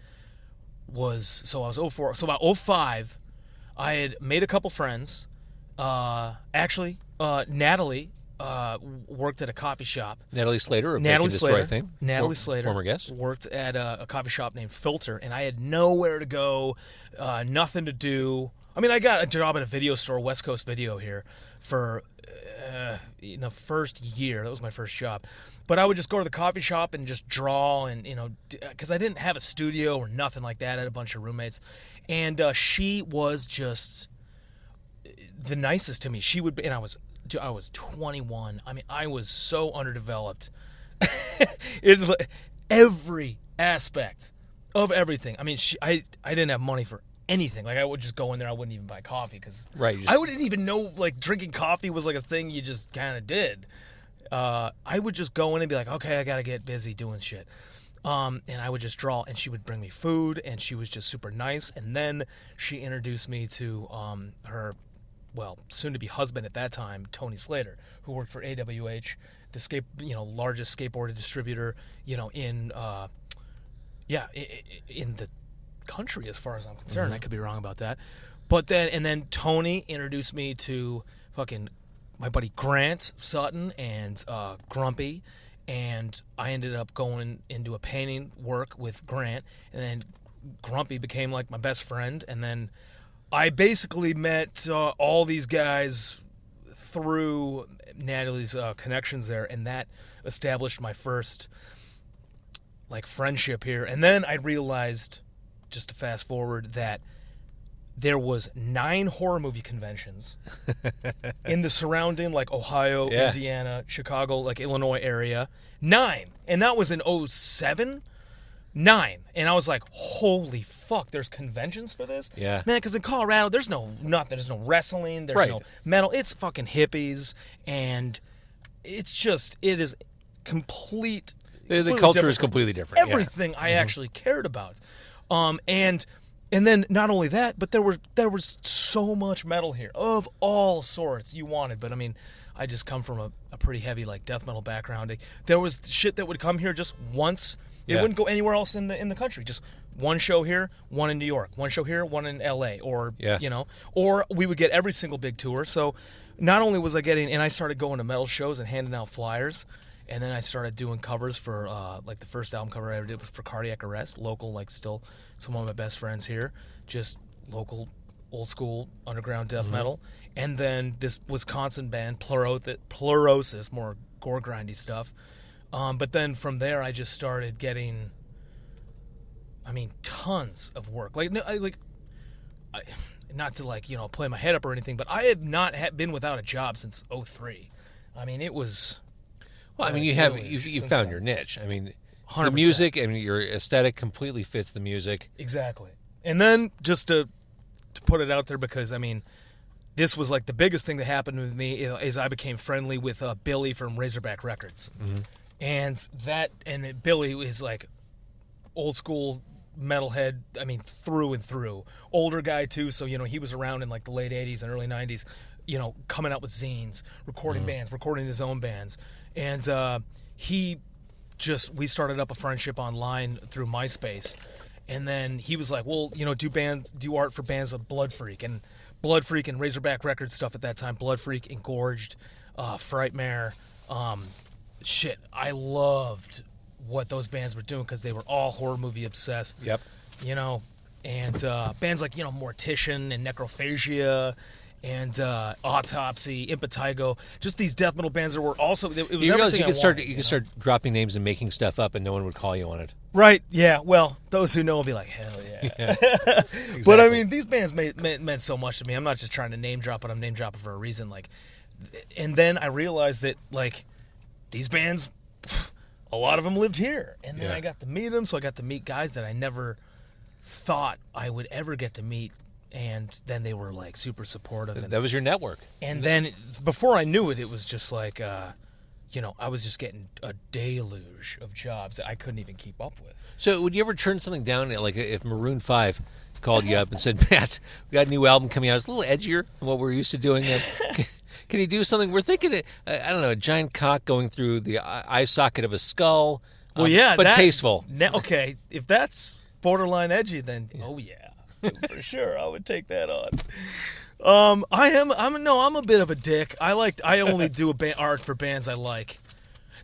was, so I was 04. So about 05, I had made a couple friends. Actually, Natalie worked at a coffee shop. Natalie Slater, Natalie Slater, thing. Natalie Slater, former guest, worked at a coffee shop named Filter, and I had nowhere to go, nothing to do. I mean, I got a job at a video store, West Coast Video here, for in the first year. That was my first job. But I would just go to the coffee shop and just draw, and you know, because I didn't have a studio or nothing like that. I had a bunch of roommates, and she was just the nicest to me. She would be, and I was 21. I mean, I was so underdeveloped in every aspect of everything. I mean, I didn't have money for anything. Like, I would just go in there. I wouldn't even buy coffee because I wouldn't even know like drinking coffee was like a thing you just kind of did. I would just go in and be like, okay, I got to get busy doing shit. And I would just draw, and she would bring me food, and she was just super nice. And then she introduced me to her, well, soon-to-be husband at that time, Tony Slater, who worked for AWH, the largest skateboard distributor, in the country as far as I'm concerned. Mm-hmm. I could be wrong about that. But then Tony introduced me to fucking my buddy Grant Sutton and Grumpy, and I ended up going into a painting work with Grant, and then Grumpy became like my best friend, and then I basically met all these guys through Natalie's connections there, and that established my first like friendship here. And then I realized, just to fast forward, that there was 9 horror movie conventions in the surrounding, like Ohio, Indiana, Chicago, like Illinois area. 9, and that was in 07. 9, and I was like, holy fuck, there's conventions for this? Yeah. Man, because in Colorado, there's nothing. There's no wrestling. There's no metal. It's fucking hippies, and it is complete. The culture is completely different. Everything I actually cared about. And then not only that, but there was so much metal here of all sorts you wanted. But I mean, I just come from a pretty heavy like death metal background. There was shit that would come here just once. It wouldn't go anywhere else in the country. Just one show here, one in New York, one show here, one in LA, or or we would get every single big tour. So not only was I getting, and I started going to metal shows and handing out flyers, and then I started doing covers for like the first album cover I ever did was for Cardiac Arrest, local, like still some of my best friends here, just local old school underground death metal. And then this Wisconsin band Pleurosis, more gore grindy stuff. But then from there, I just started getting, tons of work. Not to play my head up or anything, but I have not been without a job since 03. I mean, it was. Well, you found your niche. I mean, 100%. The music. I mean, your aesthetic completely fits the music. Exactly. And then just to put it out there, because this was like the biggest thing that happened with me is I became friendly with Billy from Razorback Records. Mm-hmm. And Billy is like old school metalhead, I mean, through and through. Older guy, too, so, he was around in, like, the late 80s and early 90s, coming out with zines, recording bands, recording his own bands. And we started up a friendship online through MySpace. And then he was like, well, do art for bands with Blood Freak. And Blood Freak and Razorback Records stuff at that time, Blood Freak, Engorged, Frightmare. I loved what those bands were doing because they were all horror movie obsessed. Yep. And bands like, Mortician and Necrophagia and Autopsy, Impetigo, just these death metal bands that were also, it was you realize everything you could start dropping names and making stuff up and no one would call you on it. Right, yeah. Well, those who know will be like, hell yeah. Exactly. But I mean, these bands meant so much to me. I'm not just trying to name drop, but I'm name dropping for a reason. Like, and then I realized that, like, these bands, a lot of them lived here. And then I got to meet them, so I got to meet guys that I never thought I would ever get to meet. And then they were, like, super supportive. And, that was your network. And then before I knew it, it was just like, I was just getting a deluge of jobs that I couldn't even keep up with. So would you ever turn something down, like if Maroon 5 called you up and said, Matt, we got a new album coming out. It's a little edgier than what we're used to doing. Can you do something? We're thinking, I don't know, a giant cock going through the eye socket of a skull. Well, yeah. But tasteful. Okay, if that's borderline edgy, then, oh, yeah. For sure, I would take that on. I'm a bit of a dick. I only do art for bands I like.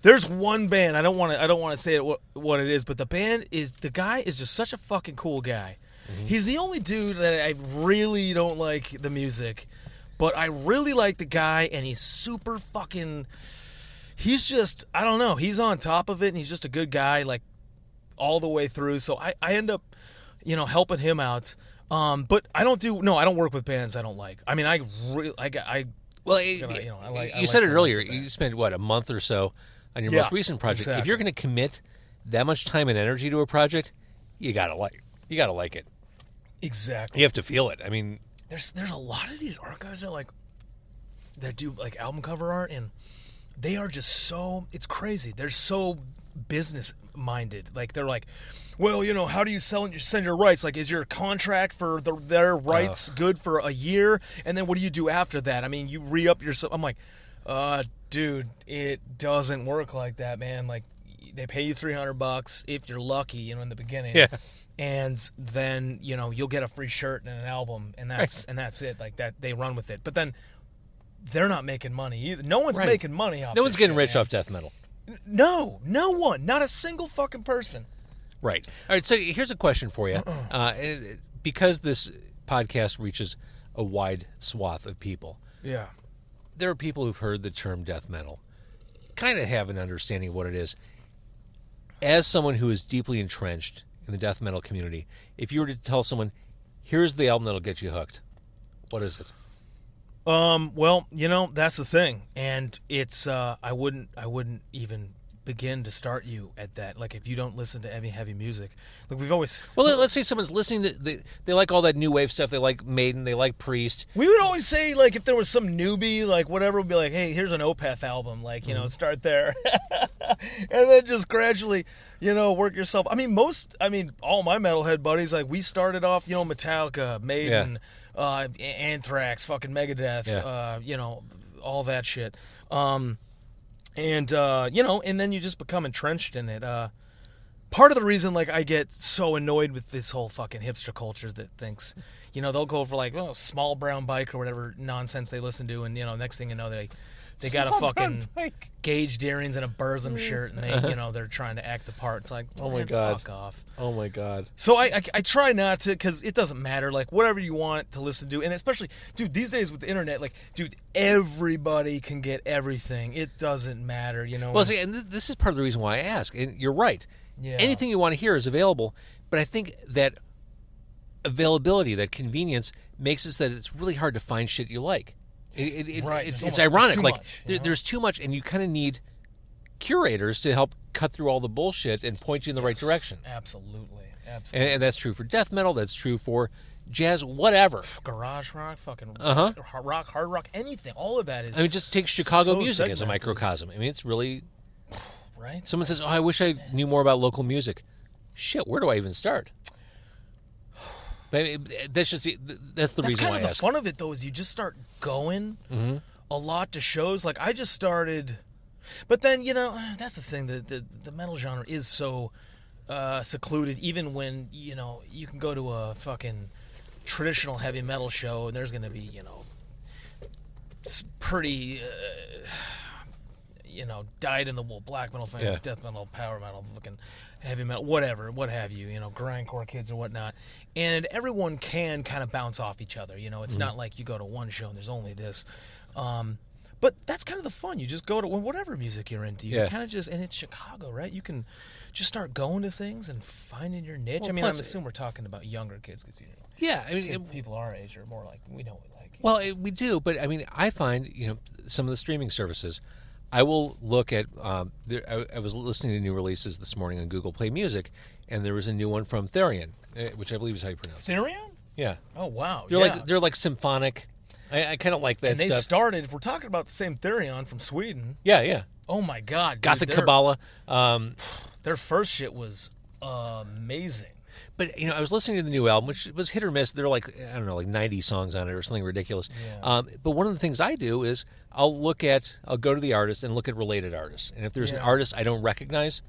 There's one band, I don't want to say what it is, but the guy is just such a fucking cool guy. Mm-hmm. He's the only dude that I really don't like the music, but I really like the guy, and he's super fucking, he's just, I don't know, he's on top of it, and he's just a good guy, like, all the way through, so I end up, helping him out. But I don't work with bands I don't like. I mean, you said it earlier. You spent a month or so on your most recent project. Exactly. If you're going to commit that much time and energy to a project, you gotta like it. Exactly. You have to feel it. I mean, there's a lot of these art guys that do like album cover art, and they are just so, it's crazy. They're so business minded. Like, they're like, well, how do you send your rights? Like, is your contract for their rights good for a year? And then what do you do after that? I mean, you re-up yourself. I'm like, dude, it doesn't work like that, man. Like, they pay you $300 if you're lucky, in the beginning. Yeah. And then, you'll get a free shirt and an album, and that's it. Like, that, they run with it. But then they're not making money either. No one's making money off. No one's getting rich man. off death metal. No one, not a single fucking person. Right. All right, so here's a question for you. Because this podcast reaches a wide swath of people. Yeah. There are people who've heard the term death metal, kind of have an understanding of what it is. As someone who is deeply entrenched in the death metal community, if you were to tell someone, here's the album that'll get you hooked, what is it? Well, that's the thing. And it's, I wouldn't even begin to start you at that. Like, if you don't listen to heavy music, like we've always. Well, let's say someone's listening to they like all that new wave stuff. They like Maiden. They like Priest. We would always say, like, if there was some newbie, like whatever, would be like, hey, here's an Opeth album. Like, start there, and then just gradually, work yourself. I mean, all my metalhead buddies, like, we started off, Metallica, Maiden, Anthrax, fucking Megadeth, all that shit. And then you just become entrenched in it. Part of the reason, like, I get so annoyed with this whole fucking hipster culture that thinks, they'll go for, like, small brown bike or whatever nonsense they listen to, and, next thing you know, they got a fucking gauged earrings and a Burzum shirt, and they, they're trying to act the part. It's like, oh my God, fuck off. Oh my God. So I try not to, because it doesn't matter. Like, whatever you want to listen to, and especially, dude, these days with the internet, like, dude, everybody can get everything. It doesn't matter, Well, see, and this is part of the reason why I ask. And you're right. Yeah. Anything you want to hear is available, but I think that availability, that convenience, makes it so that it's really hard to find shit you like. It's ironic. Like, there's too much, and you kind of need curators to help cut through all the bullshit and point you in the right direction. Absolutely. And that's true for death metal. That's true for jazz, whatever. Garage rock, fucking rock, hard rock, anything. All of that is. I mean, just take Chicago music as a segmented. microcosm. I mean, it's really. Right? Someone says, "Oh, I wish I knew more about local music." Shit, where do I even start? But that's just that's the reason kind why of I the ask. fun of it, though, is you just start going a lot to shows. Like, I just started... But then, that's the thing. The metal genre is so secluded, even when, you can go to a fucking traditional heavy metal show and there's going to be, pretty... dyed-in-the-wool black metal fans, death metal, power metal, fucking heavy metal, whatever, what have you, grindcore kids or whatnot. And everyone can kind of bounce off each other, It's not like you go to one show and there's only this. But that's kind of the fun. You just go to whatever music you're into. You kind of just, and it's Chicago, right? You can just start going to things and finding your niche. Well, I mean, plus, I'm assuming we're talking about younger kids because, I mean, people our age are more like, we know what we like. Well, we do, but I mean, I find some of the streaming services. I will look at. I was listening to new releases this morning on Google Play Music, and there was a new one from Therion, which I believe is how you pronounce it. Therion? Yeah. Oh wow. They're like symphonic. I kind of like that. And they stuff. started. If we're talking about the same Therion from Sweden. Yeah. Oh my God. Dude, Gothic Kabbalah. Their first shit was amazing. But I was listening to the new album, which was hit or miss. There are like 90 songs on it or something ridiculous. Yeah. But one of the things I do is I'll go to the artist and look at related artists, and if there's an artist I don't recognize,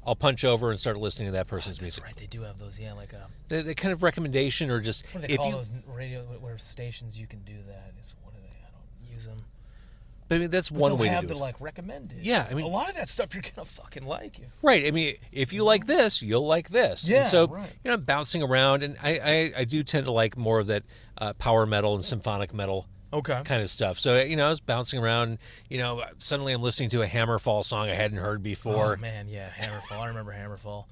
I'll punch over and start listening to that person's music. Right, they do have those. Yeah, like the kind of recommendation or just what do they call those radio where stations you can do that? What are they? I don't use them. But I mean, that's But one way to have do the it. like recommended. Yeah, I mean, a lot of that stuff you're gonna fucking like. Right. I mean, if you like this, you'll like this. Yeah, and so, right. I'm bouncing around, and I do tend to like more of that power metal and symphonic metal kind of stuff. So, I was bouncing around, suddenly I'm listening to a Hammerfall song I hadn't heard before. Oh, man, yeah, Hammerfall. I remember Hammerfall.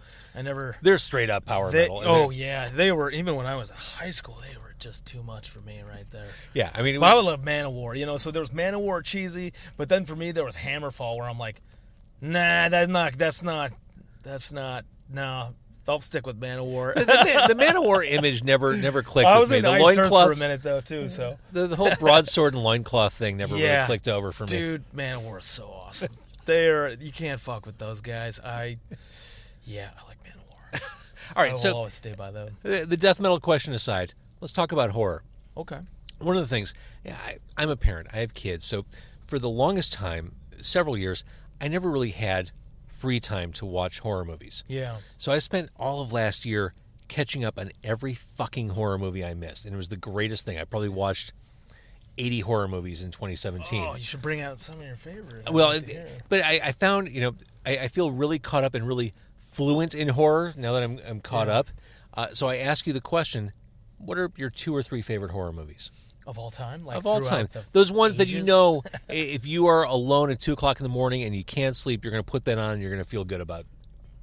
They're straight up power metal. Oh, yeah. They were, even when I was in high school, they were just too much for me right there. Yeah, I mean... But I would love Manowar, so there was Manowar cheesy, but then for me there was Hammerfall where I'm like, nah, that's not, no, I'll stick with Manowar. the Manowar image never clicked I with was me. in The Ice Turf for a loincloths, minute though too, so. The whole broadsword and loincloth thing never really clicked over for me. Dude, Manowar is so awesome. You can't fuck with those guys. I like Manowar. All right, I will so always stay by them. the death metal question aside, let's talk about horror. Okay. One of the things, I'm a parent. I have kids. So for the longest time, several years, I never really had free time to watch horror movies. Yeah. So I spent all of last year catching up on every fucking horror movie I missed. And it was the greatest thing. I probably watched 80 horror movies in 2017. Oh, you should bring out some of your favorites. Well, but I found, I feel really caught up and really fluent in horror now that I'm caught up. So I ask you the question, what are your 2 or 3 favorite horror movies? Of all time? Of all time. Those ones that if you are alone at 2 o'clock in the morning and you can't sleep, you're going to put that on and you're going to feel good about it.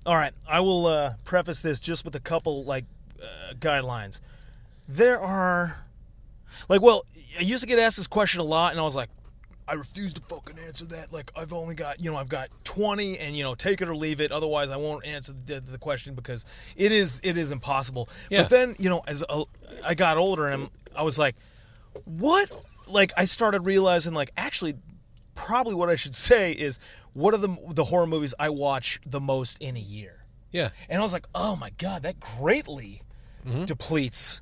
All right. I will preface this just with a couple, guidelines. There are... I used to get asked this question a lot, and I was like, I refuse to fucking answer that. I've only got, I've got 20, and, take it or leave it. Otherwise, I won't answer the question because it is impossible. Yeah. But then, as I got older, and I was like, what? I started realizing, actually, probably what I should say is, what are the horror movies I watch the most in a year? Yeah. And I was like, oh my God, that greatly depletes...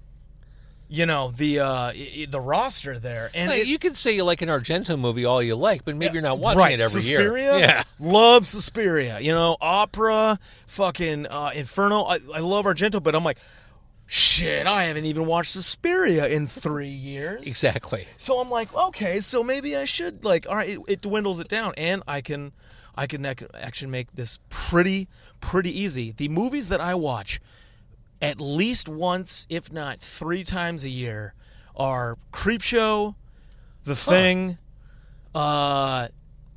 the roster there. And you can say you like an Argento movie all you like, but maybe you're not watching it every Suspiria? year. Yeah. Love Suspiria. Opera, fucking Inferno. I love Argento, but I'm like, shit, I haven't even watched Suspiria in 3 years. Exactly. So I'm like, okay, so maybe I should, all right, it dwindles it down, and I can actually make this pretty easy. The movies that I watch at least once, if not 3 times a year, are Creepshow, The Thing. I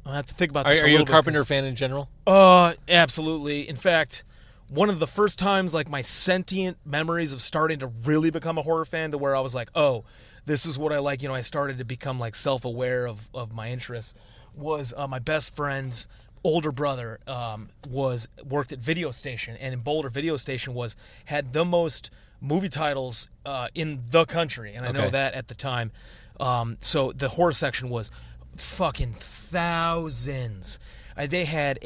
have to think about this. Are you a Carpenter fan in general? Absolutely. In fact, one of the first times, my sentient memories of starting to really become a horror fan, to where I was like, oh, this is what I like. I started to become self-aware of my interests. Was my best friend's older brother worked at Video Station, and in Boulder, Video Station had the most movie titles in the country, and I know that at the time. So the horror section was fucking thousands. They had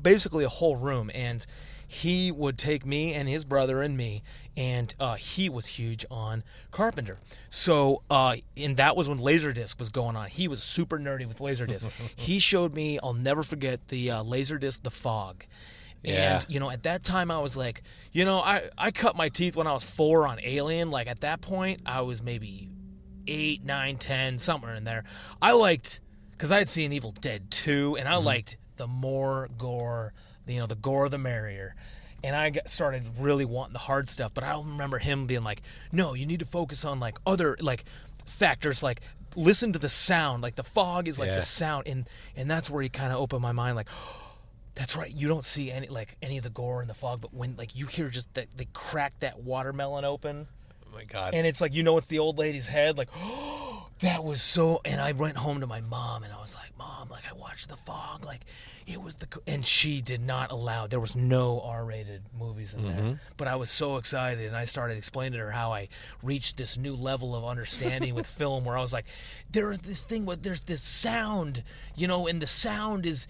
basically a whole room, and he would take me and his brother and me, and he was huge on Carpenter. So, and that was when Laserdisc was going on. He was super nerdy with Laserdisc. He showed me, I'll never forget, the Laserdisc The Fog. Yeah. And, at that time I was like, I cut my teeth when I was 4 on Alien. Like, at that point, I was maybe 8, 9, 10, somewhere in there. I liked, because I had seen Evil Dead 2, and I liked the more gore, the gore the merrier. And I started really wanting the hard stuff, but I don't remember him being like, no, you need to focus on, like, other, like, factors, like, listen to the sound. Like, The Fog is, like, the sound. And that's where he kind of opened my mind, like, that's right. You don't see any of the gore in The Fog, but when you hear just that they crack that watermelon open. Oh my God! And it's like it's the old lady's head. Like, oh, that was so. And I went home to my mom and I was like, Mom, like I watched The Fog. Like it was and she did not allow. There was no R-rated movies in there. But I was so excited and I started explaining to her how I reached this new level of understanding with film, where I was like, there's this thing where there's this sound, and the sound is,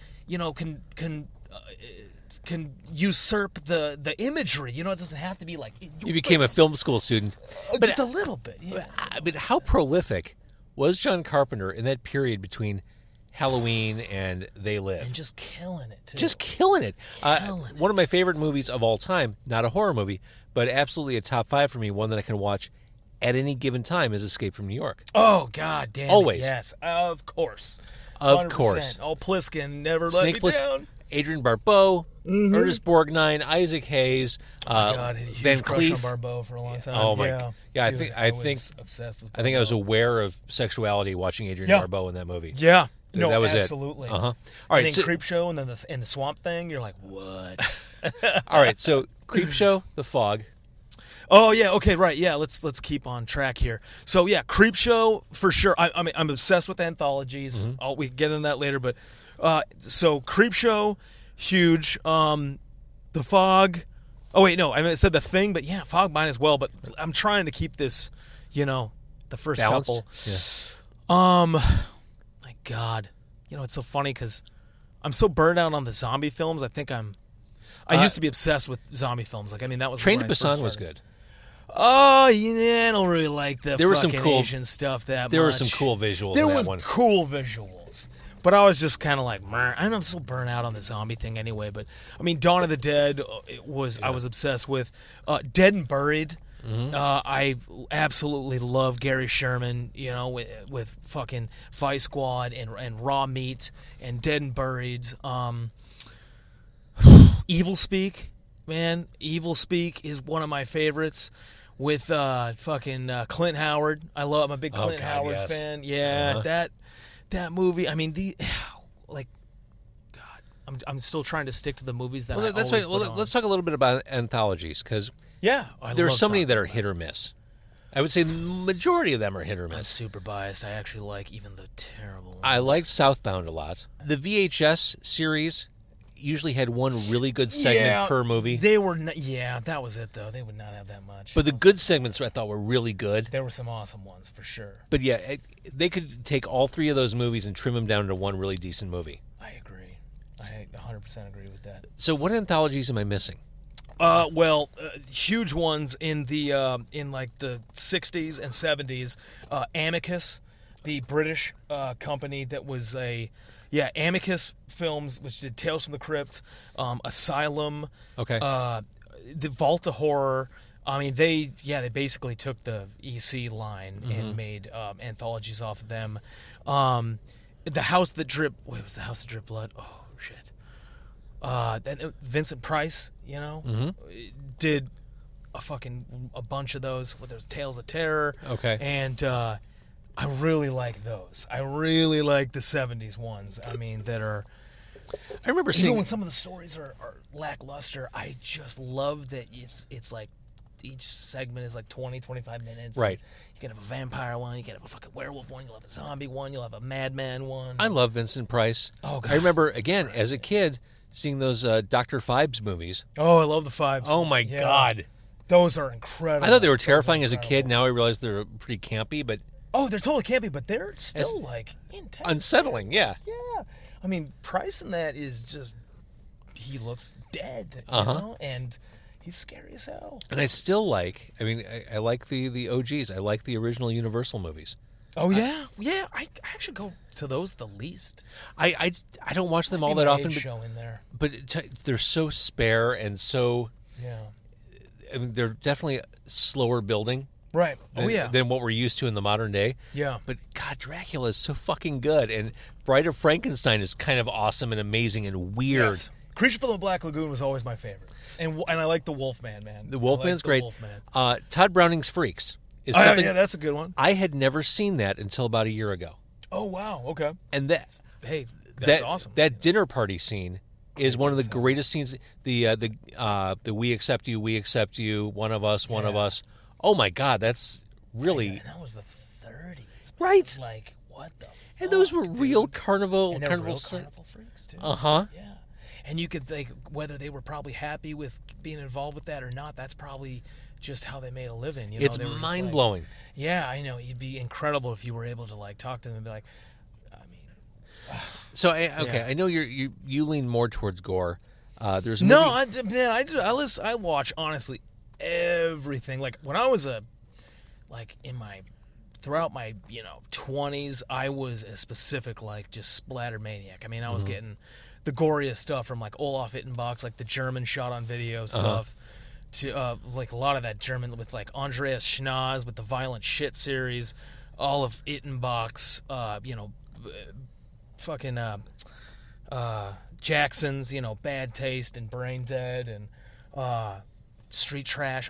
can usurp the imagery. It doesn't have to be like... You became a film school student. Just a little bit, yeah. But how prolific was John Carpenter in that period between Halloween and They Live? And just killing it, too. Just killing it. One of my favorite movies of all time, not a horror movie, but absolutely a top 5 for me, one that I can watch at any given time, is Escape from New York. Oh, God damn Always. it, yes. Of course. Of 100%. course. Oh, Pliskin never let me down. Adrian Barbeau, Ernest Borgnine, Isaac Hayes, God, I had a huge Van crush Cleef. on Barbeau for a long time. Oh my! Yeah, Dude, I was think obsessed with I think I was Barbeau. aware of sexuality watching Adrian Barbeau in that movie. Yeah. No, that was absolutely. it. All And right, then so, Creepshow and then the Swamp Thing, you're like, what? all right. So Creepshow, The Fog. Oh yeah, okay, right, yeah. Let's keep on track here. So yeah, Creepshow for sure. I mean, I'm obsessed with anthologies. We can get into that later, but so Creepshow, huge. The Fog. Oh wait, no, I said The Thing, but yeah, Fog mine as well. But I'm trying to keep this, the first Balanced? couple. Yeah. My God, it's so funny because I'm so burned out on the zombie films. I used to be obsessed with zombie films. Like, I mean, that was Train to when I first Busan was started. good. Oh, yeah, I don't really like the There were some fucking cool- Asian stuff that There much. were some cool visuals There in that was one. cool visuals. But I was just kind of like, meh. I know I'm still burnt out on the zombie thing anyway. But, I mean, Dawn of the Dead, I was obsessed with. Dead and Buried. I absolutely love Gary Sherman, with fucking Vice Squad and Raw Meat and Dead and Buried. Evil Speak, man. Evil Speak is one of my favorites with fucking Clint Howard. I'm a big Clint Howard yes. fan. Yeah, that movie. I mean, God, I'm still trying to stick to the movies that That's always right. Well, put on. let's talk a little bit about anthologies, because I there are love so many talking that are about hit or miss. I would say the majority of them are hit or I'm miss. super biased. I actually like even the terrible ones. I liked Southbound a lot. The VHS series usually had one really good segment per movie. They were that was it though. They would not have that much. But the good segments I thought were really good. There were some awesome ones for sure. But yeah, they could take all 3 of those movies and trim them down to one really decent movie. I agree. I 100% agree with that. So what anthologies am I missing? Huge ones in the in like the 60s and 70s. Amicus, the British company that was Amicus Films, which did Tales from the Crypt, Asylum, Okay. the Vault of Horror. I mean, they basically took the EC line and made anthologies off of them. The House That Dripped... Wait, was the House That Dripped Blood? Oh, shit. Then Vincent Price, did a bunch of those. There's Tales of Terror. Okay. And I really like those. I really like the 70s ones. I mean, that are... I remember Even seeing... when some of the stories are lackluster, I just love that it's like each segment is like 20, 25 minutes. Right. You can have a vampire one, you can have a fucking werewolf one, you'll have a zombie one, you'll have a madman one. I love Vincent Price. Oh, God. I remember, again, as a kid, seeing those Dr. Phibes movies. Oh, I love the Fives. Oh, my God. Those are incredible. I thought they were terrifying as a kid. Now I realize they're pretty campy, but Oh, they're totally campy, but they're still like intense. Unsettling, yeah. Yeah. I mean, Price in that is just, he looks dead, you know, and he's scary as hell. And I still like, I mean, I like the OGs. I like the original Universal movies. Oh, yeah? I actually go to those the least. I don't watch them all Maybe that my often, age show in there. but they're so spare and so, Yeah. I mean, they're definitely slower building. Right. Than what we're used to in the modern day. Yeah. But God, Dracula is so fucking good, and Bride of Frankenstein is kind of awesome and amazing and weird. Yes. Creature from the Black Lagoon was always my favorite, and I like the Wolfman, man. The Wolfman's great. Wolfman. Todd Browning's Freaks is Oh, something. yeah, that's a good one. I had never seen that until about a year ago, Oh, wow. Okay. and that's Awesome. That dinner party scene is one of the greatest scenes. The we accept you, one of us. Oh my God, that's really And that was the 30s. right. Like, what the And those were fuck, real dude? carnival And they were real carnival. carnival freaks, too. Uh-huh. Yeah. And you could think whether they were probably happy with being involved with that or not. That's probably just how they made a living. You know? It's They were just mind like, blowing. yeah, I know. It'd be incredible if you were able to like talk to them and be like, I mean, So Yeah. I know you lean more towards gore. There's a no, movie- I watch honestly everything. Like when I was throughout my 20s, I was a specific like just splatter maniac. I mean, I was getting the goriest stuff from like Olaf Ittenbach's like the German shot on video stuff to like a lot of that German with like Andreas Schnoz with the Violent Shit series, all of Ittenbach's fucking Jackson's Bad Taste and Brain Dead and Street Trash,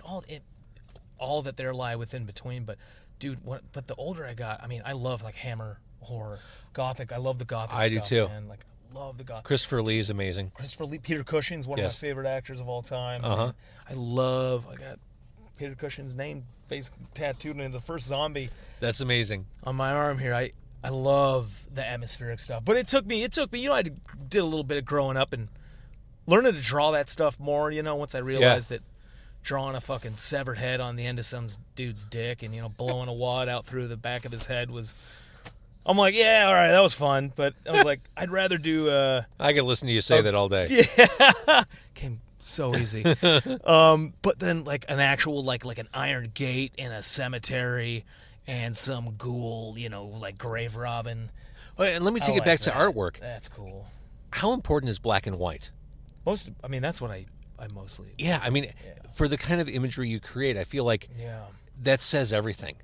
all that there lie within between. But dude, but the older I got, I mean, I love like Hammer horror, Gothic. I love the Gothic I stuff, do too. man. Like love the Gothic. Christopher Lee is amazing. Christopher Lee, Peter Cushing's one Yes. of my favorite actors of all time. Uh-huh. I got Peter Cushing's name tattooed into the first zombie That's amazing. on my arm here. I love the atmospheric stuff, but it took me. I did a little bit of growing up and learning to draw that stuff more. Once I realized that drawing a fucking severed head on the end of some dude's dick and blowing a wad out through the back of his head was. I'm like, yeah, all right, that was fun, but I was like, I'd rather do. I could listen to you say that all day. Yeah, came so easy. But then like an actual like an iron gate in a cemetery. And some ghoul, like grave robbing. Well, and let me take it like back to that. artwork. That's cool. How important is black and white? That's what I mostly. Yeah, I mean, for the kind of imagery you create, I feel like Yeah, that says everything.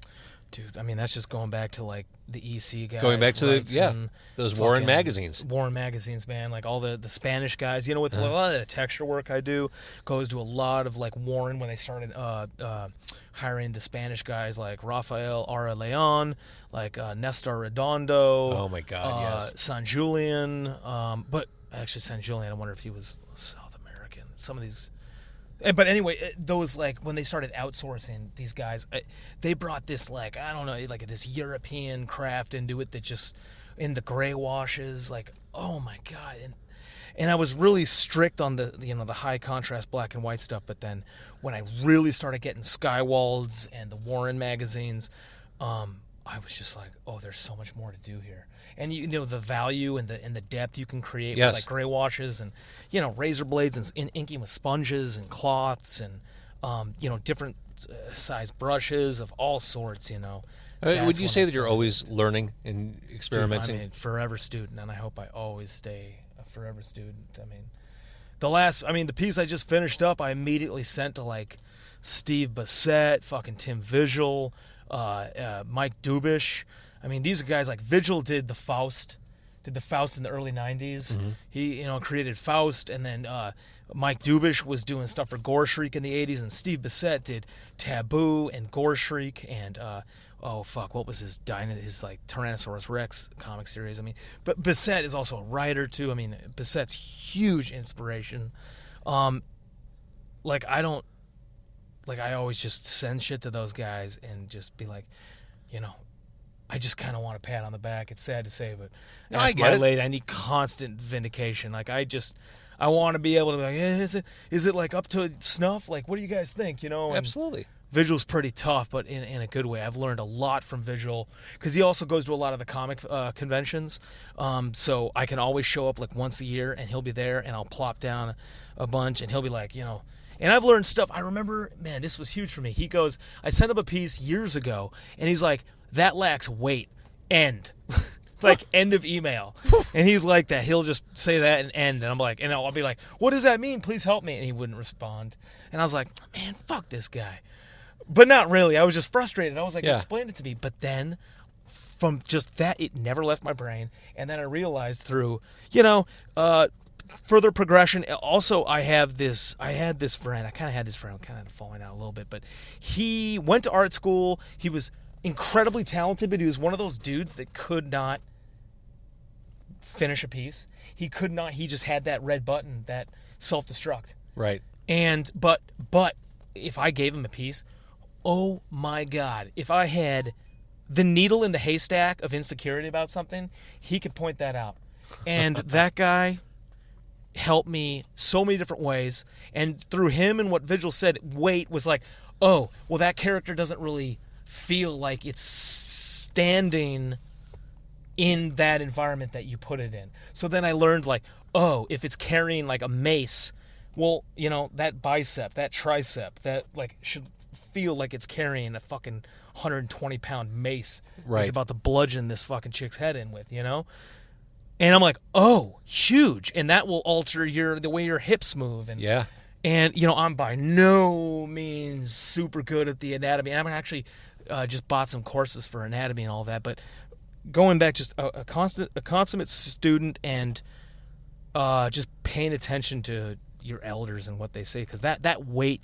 dude. I mean, that's just going back to like the EC guys. Going back to Wrightson, those Warren fucking magazines. Warren magazines, man. Like all the Spanish guys. With a lot of the texture work I do goes to a lot of like Warren when they started hiring the Spanish guys like Rafael Ara Leon, like Nestor Redondo. Oh my God, yes. San Julian. But actually, San Julian, I wonder if he was South American. Some of these. But anyway, those like when they started outsourcing these guys, they brought this like I don't know like this European craft into it that just in the gray washes like oh my God and I was really strict on the the high contrast black and white stuff. But then when I really started getting Skywalds and the Warren magazines, I was just like oh there's so much more to do here. And the value and the depth you can create Yes. with like gray washes and razor blades and inking with sponges and cloths and different size brushes of all sorts. Would you say that you're always learning and experimenting? Dude, I'm a forever student, and I hope I always stay a forever student. I mean, the piece I just finished up, I immediately sent to like Steve Bissett, fucking Tim Vigil, Mike Dubish. I mean, these are guys like Vigil did the Faust in the early 90s. Mm-hmm. He, created Faust, and then Mike Dubish was doing stuff for Gore Shriek in the 80s, and Steve Bissett did Taboo and Gore Shriek and what was his like Tyrannosaurus Rex comic series? I mean, but Bissett is also a writer too. I mean, Bissett's huge inspiration. I always just send shit to those guys and just be like, I just kind of want a pat on the back. It's sad to say, but No, I ask get my it. lady. I need constant vindication. Like I want to be able to be like, is it like up to snuff? Like, what do you guys think? And Absolutely. Vigil's pretty tough, but in a good way. I've learned a lot from Vigil because he also goes to a lot of the comic conventions. So I can always show up like once a year, and he'll be there, and I'll plop down a bunch, and he'll be like, you know. And I've learned stuff. I remember, man, this was huge for me. He goes, I sent him a piece years ago, and he's like, that lacks weight. End. Like, end of email. And he's like that. He'll just say that and end. And I'm like, and I'll be like, what does that mean? Please help me. And he wouldn't respond. And I was like, man, fuck this guy. But not really. I was just frustrated. I was like, explain it to me. But then from just that, it never left my brain. And then I realized through, further progression. Also, I had this friend. I kind of had this friend. Kind of falling out a little bit. But he went to art school. He was incredibly talented, but he was one of those dudes that could not finish a piece. He could not. He just had that red button, that self-destruct. Right. And but if I gave him a piece, oh my God, if I had the needle in the haystack of insecurity about something, he could point that out. And that guy helped me so many different ways. And through him and what Vigil said, weight was like, oh, well, that character doesn't really feel like it's standing in that environment that you put it in. So then I learned, like, oh, if it's carrying like a mace, well, that bicep, that tricep, that like should feel like it's carrying a fucking 120-pound mace. Right. He's about to bludgeon this fucking chick's head in with, And I'm like, oh, huge. And that will alter the way your hips move. And Yeah. And, I'm by no means super good at the anatomy. And I'm actually just bought some courses for anatomy and all that. But going back, just a consummate student and just paying attention to your elders and what they say. Because that weight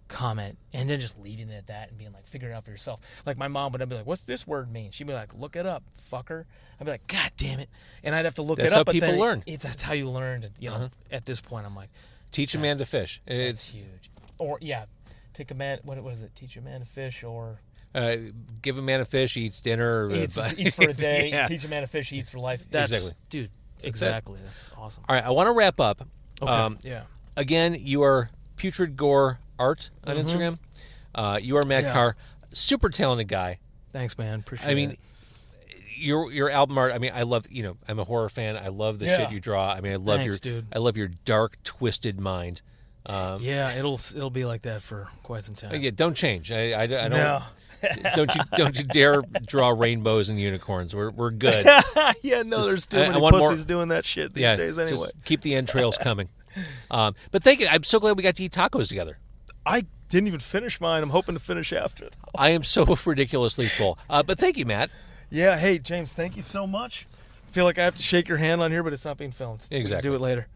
comment, and then just leaving it at that and being like, figure it out for yourself. Like my mom would be like, what's this word mean? She'd be like, look it up, fucker. I'd be like, God damn it. And I'd have to look That's it up. how people learn. That's how you learn. And, at this point, I'm like, Teach a man to fish. It's huge. Or, take a man, what is it? Teach a man to fish, or... give a man a fish, he eats dinner. Eats for a day. Yeah. Teach a man to fish, he eats for life. Exactly. Dude, exactly. That's awesome. All right, I want to wrap up. Okay. Again, you are Putrid Gore Art on Instagram. You are Matt Carr. Super talented guy. Thanks, man. Appreciate it. Your album art. I mean, I love. I'm a horror fan. I love the shit you draw. I mean, I love dude. I love your dark, twisted mind. It'll be like that for quite some time. Yeah, don't change. I don't. No. don't you dare draw rainbows and unicorns. We're good. There's too many pussies doing that shit these days anyway. Just keep the entrails coming. But thank you. I'm so glad we got to eat tacos together. I didn't even finish mine. I'm hoping to finish after. I am so ridiculously full. But thank you, Matt. Yeah. Hey, James. Thank you so much. I feel like I have to shake your hand on here, but it's not being filmed. Exactly. We'll do it later.